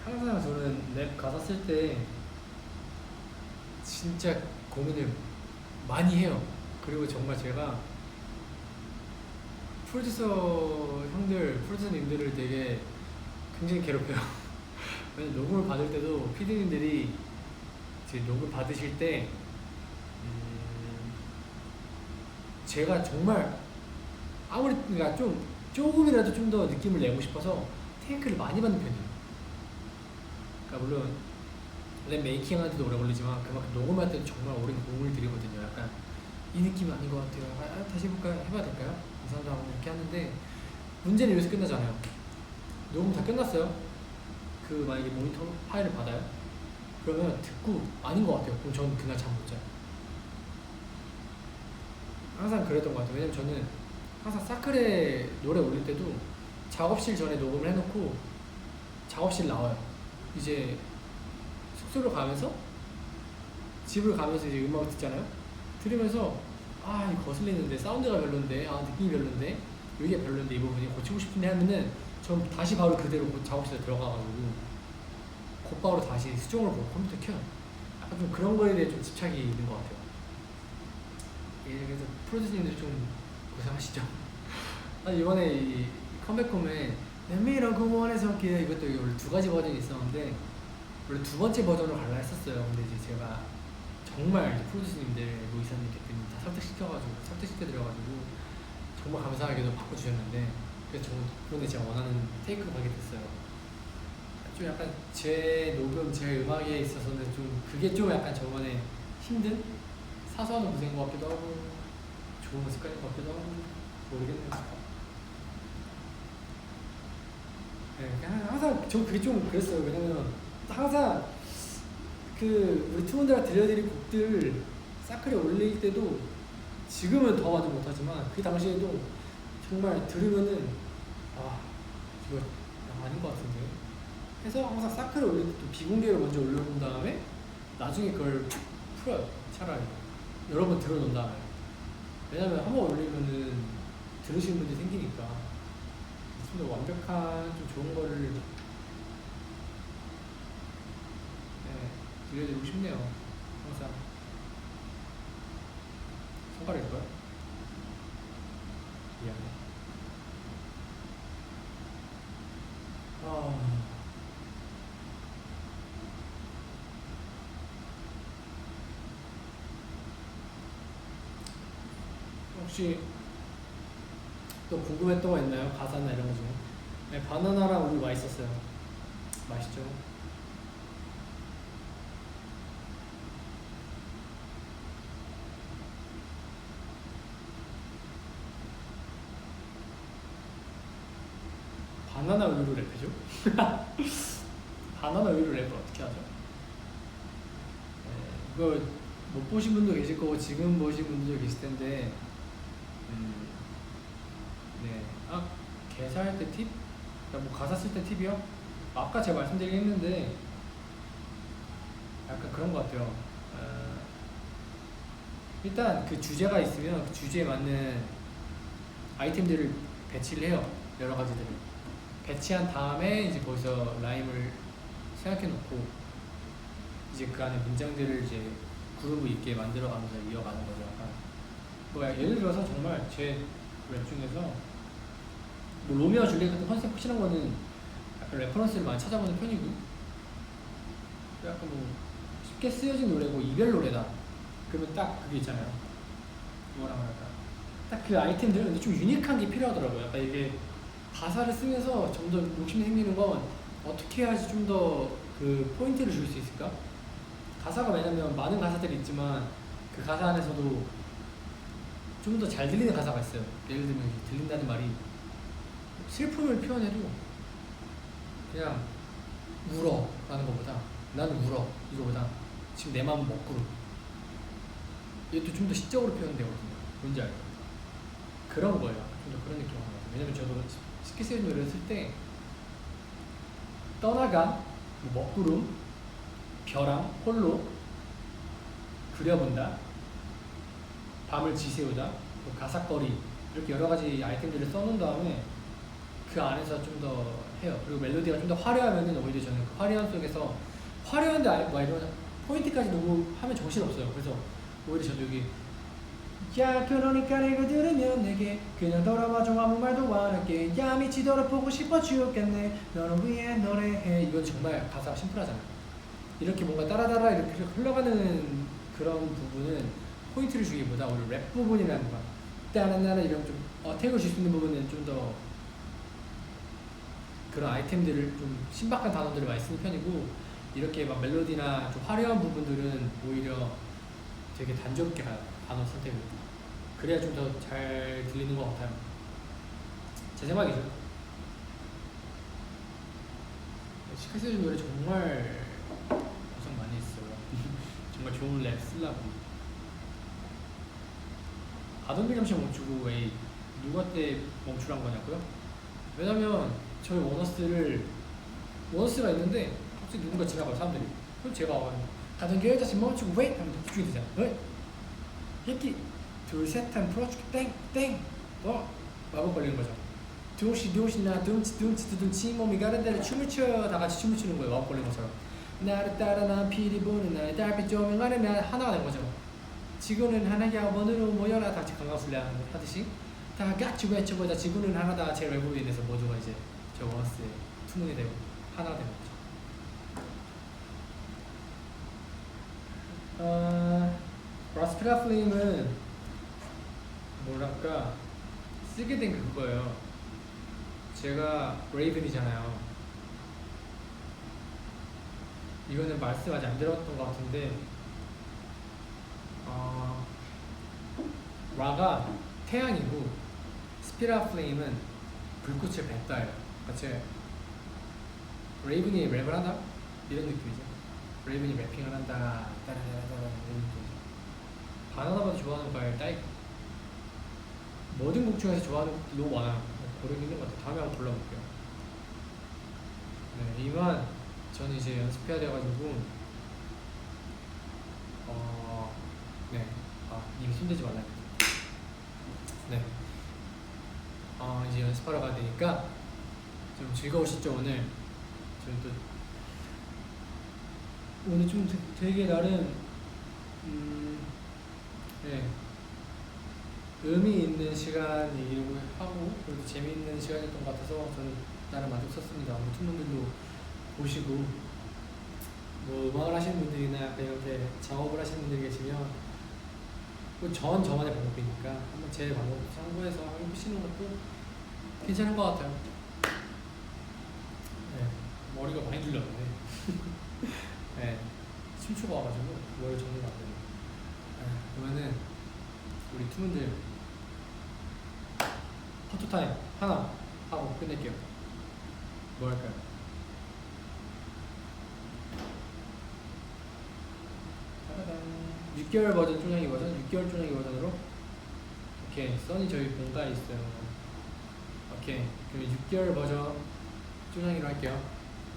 Speaker 1: 항상 저는 랩 가사 쓸 때 진짜 고민을 많이 해요. 그리고 정말 제가 프로듀서님들을 되게 굉장히 괴롭혀요. 왜냐면 녹음을 받을 때도 PD님들이 이제 녹음 받으실 때 제가 정말 아무리 그러니까 조금이라도 좀 더 느낌을 내고 싶어서 테이크를 많이 받는 편이에요. 그러니까 물론 랩 메이킹 하는데도 오래 걸리지만 그만큼 녹음할 때도 정말 오랜 공을 들이거든요. 약간 이 느낌은 아닌 것 같아요. 다시 해봐야 될까요? 이 사람도 하고 이렇게 하는데 문제는 여기서 끝나잖아요. 녹음 다 끝났어요. 그 만약에 모니터 파일을 받아요. 그러면 듣고 아닌 것 같아요. 그럼 저는 그날 잠 못 자요. 항상 그랬던 것 같아요. 왜냐면 저는 항상 사클에 노래 올릴 때도 작업실 전에 녹음을 해놓고 작업실 나와요. 이제 숙소로 가면서 집을 가면서 이제 음악을 듣잖아요. 들으면서 아 이거 거슬리는데 사운드가 별론데 아 느낌이 별론데 이게 별론데 이 부분이 고치고 싶은데 하면은 전 다시 바로 그대로 작업실에 들어가가지고 곧바로 다시 수정을 보고 컴퓨터 켜요. 약간 좀 그런 거에 대해 좀 집착이 있는 것 같아요. 예, 그래서 프로듀서님들이 좀 고생하시죠. 아 이번에 이 컴백홈에 내밀어고 원해서 기대 이것도 원래 두 가지 버전이 있었는데 원래 두 번째 버전으로 갈라 했었어요. 근데 이제 제가 정말 이제 프로듀서님들 노이사님께 다 설득시켜드려가지고 정말 감사하게도 바꿔주셨는데 그래서 저는 덕분에 제가 원하는 테이크를 가게 됐어요. 좀 약간 제 녹음, 제 음악에 있어서는 좀 그게 좀 약간 저번에 힘든 사소한 고생인 것 같기도 하고 좋은 습관인 것 같기도 하고 모르겠네요. 네, 항상 저 그게 좀 그랬어요. 왜냐면 항상 그 우리 투혼들가 들려드린 곡들 사클에 올릴 때도 지금은 더 완전 못하지만 그 당시에도 정말 들으면은 아 이거 아닌 것 같은데 해서 항상 사클에 올릴 때도 비공개로 먼저 올려놓은 다음에 나중에 그걸 풀어요. 차라리 여러 번 들어놓은 다음에. 왜냐면 한 번 올리면은 들으시는 분들이 생기니까 좀 더 완벽한 좀 좋은 거를 네, 들려드리고 싶네요. 항상 손가락일까요? 미안해. 아... 혹시 또 궁금했던 거 있나요? 가사나 이런 거 중에? 네, 바나나랑 우유 맛있었어요. 맛있죠? 바나나 우유로 랩해줘? 바나나 우유로 랩을 어떻게 하죠? 네, 이거 못 보신 분도 계실 거고 지금 보신 분들도 계실 텐데 네. 아, 개사할 때 팁? 그러니까 뭐 가사 쓸 때 팁이요? 아까 제가 말씀드리긴 했는데 약간 그런 것 같아요. 일단 그 주제가 있으면 그 주제에 맞는 아이템들을 배치를 해요. 여러 가지들을. 배치한 다음에 이제 거기서 라임을 생각해 놓고 이제 그 안에 문장들을 이제 그루브 있게 만들어 가면서 이어가는 거죠. 약간 뭐 예를 들어서 정말 제 랩 중에서 뭐 로미오와 줄리엣 같은 컨셉 확실한 거는 약간 레퍼런스를 많이 찾아보는 편이고 약간 뭐 쉽게 쓰여진 노래고 이별 노래다 그러면 딱 그게 있잖아요. 뭐라 말할까 딱 그 아이템들 근데 좀 유니크한 게 필요하더라고요. 약간 이게 가사를 쓰면서 좀 더 욕심이 생기는 건 어떻게 해야지 좀 더 그 포인트를 줄 수 있을까? 가사가 왜냐면 많은 가사들이 있지만 그 가사 안에서도 좀 더 잘 들리는 가사가 있어요. 예를 들면 들린다는 말이 슬픔을 표현해도 그냥 울어 라는 것보다 나는 울어 이거보다 지금 내 마음은 먹구름 이것도 좀 더 시적으로 표현되거든요. 뭔지 알죠? 그런 거예요. 좀 더 그런 느낌인 것 같아요. 왜냐면 저도 스키스의 노래를 쓸 때 떠나간 뭐 먹구름 벼랑 홀로 그려본다 밤을 지새우다 뭐 가사거리 이렇게 여러 가지 아이템들을 써놓은 다음에 그 안에서 좀 더 해요. 그리고 멜로디가 좀 더 화려하면은 오히려 저는 그 화려한 속에서 화려한데 막 이런 포인트까지 너무 하면 정신없어요. 그래서 오히려 저도 여기 야 그러니까 이거 들으면 내게 그냥 돌아와줘 아무 말도 안 할게 야 미치도록 보고 싶어 죽겠네 너를 위해 노래해 이건 정말 가사가 심플하잖아요. 이렇게 뭔가 따라따라 이렇게 흘러가는 그런 부분은 포인트를 주기보다 오히려 랩 부분이라는 거 따라따라 이런 좀 어택을 줄 수 있는 부분은 좀 더 그런 아이템들을 좀 신박한 단어들을 많이 쓰는 편이고 이렇게 막 멜로디나 좀 화려한 부분들은 오히려 되게 단조롭게 가요. 단어 선택을. 그래야 좀 더 잘 들리는 것 같아요. 제 생각이죠. 시카세즈 노래 정말 고생 많이 했어요. 정말 좋은 랩 쓰려고. 가던 길 잠시 멈추고 왜 누가 때 멈추란 거냐고요? 왜냐면 저희 원어스가 있는데 갑자기 누군가 지나가요 사람들이. 그럼 제가 가던 길에 다시 멈추고 왜? 하면 집중이 되잖아. 왜? 이렇게 둘셋 하면 풀어줄게 땡땡 마법 걸리는 거죠. 두시 나 둠치 두둠치 몸이 가는 대로 춤을 춰요. 다 같이 춤을 추는 거예요. 마법 걸리는 것처럼. 나를 따라 난 피리 보는 나의 달빛 조명 아래 난 하나가 된 거죠. 지구는 하나야 원으로 모여라. 다 같이 강강술래 하듯이 다 같이 외쳐보자. 지구는 하나다. 제 외부에 대해서 모두가 이제 저 원스에 투명이 되고 하나가 되는 거죠. 브라스피라 플레임은 뭐랄까 쓰게 된 그거예요. 제가 레이븐이잖아요. 이거는 말씀 아직 안 들었던 것 같은데 라가 태양이고 스피라 플레임은 불꽃의 뱉다예요. 같이 레이븐이 랩을 한다? 이런 느낌이죠. 레이븐이 래핑을 한다 따라따라따라 이런 느낌이죠. 바나나바도 좋아하는 과일 딸기. 모든 곡 중에서 좋아하는 곡 너무 많아요. 고르기 힘든 것 같아요. 다음에 한번 골라볼게요. 네, 이만 저는 이제 연습해야 돼가지고 네, 이미 손대지 말라. 네, 이제 연습하러 가야 되니까 좀 즐거우시죠 오늘? 저는 또 오늘 좀 되게 나름 네, 의미 있는 시간이기도 하고 그리고 재미있는 시간이었던 것 같아서 저는 나름 만족스럽습니다. 투분들도 보시고 뭐 음악을 하시는 분들이나 이렇게 작업을 하시는 분들이 계시면 저만의 방법이니까 한번 제 방법 참고해서 해보시는 것도 괜찮은 것 같아요. 네, 머리가 많이 들렸는데 네, 침추가 와가지고 머리 정리가 안 되네요. 네, 그러면은 우리 투분들 포토타임 하나 하고 끝낼게요. 뭐 할까요? 6개월 버전 쪼냥이 버전? 6개월 쪼냥이 버전으로? 오케이, 써니 저희 본가에 있어요. 오케이, 그럼 6개월 버전 쪼냥이로 할게요.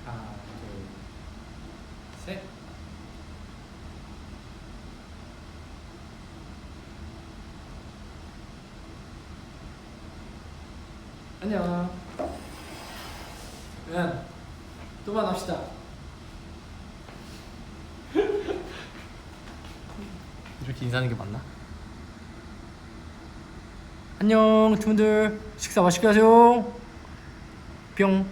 Speaker 1: 하나, 둘, 셋. 안녕. 그러면 또 만납시다. 이렇게 인사하는 게 맞나? 안녕, 친구들. 식사 맛있게 하세요. 뿅.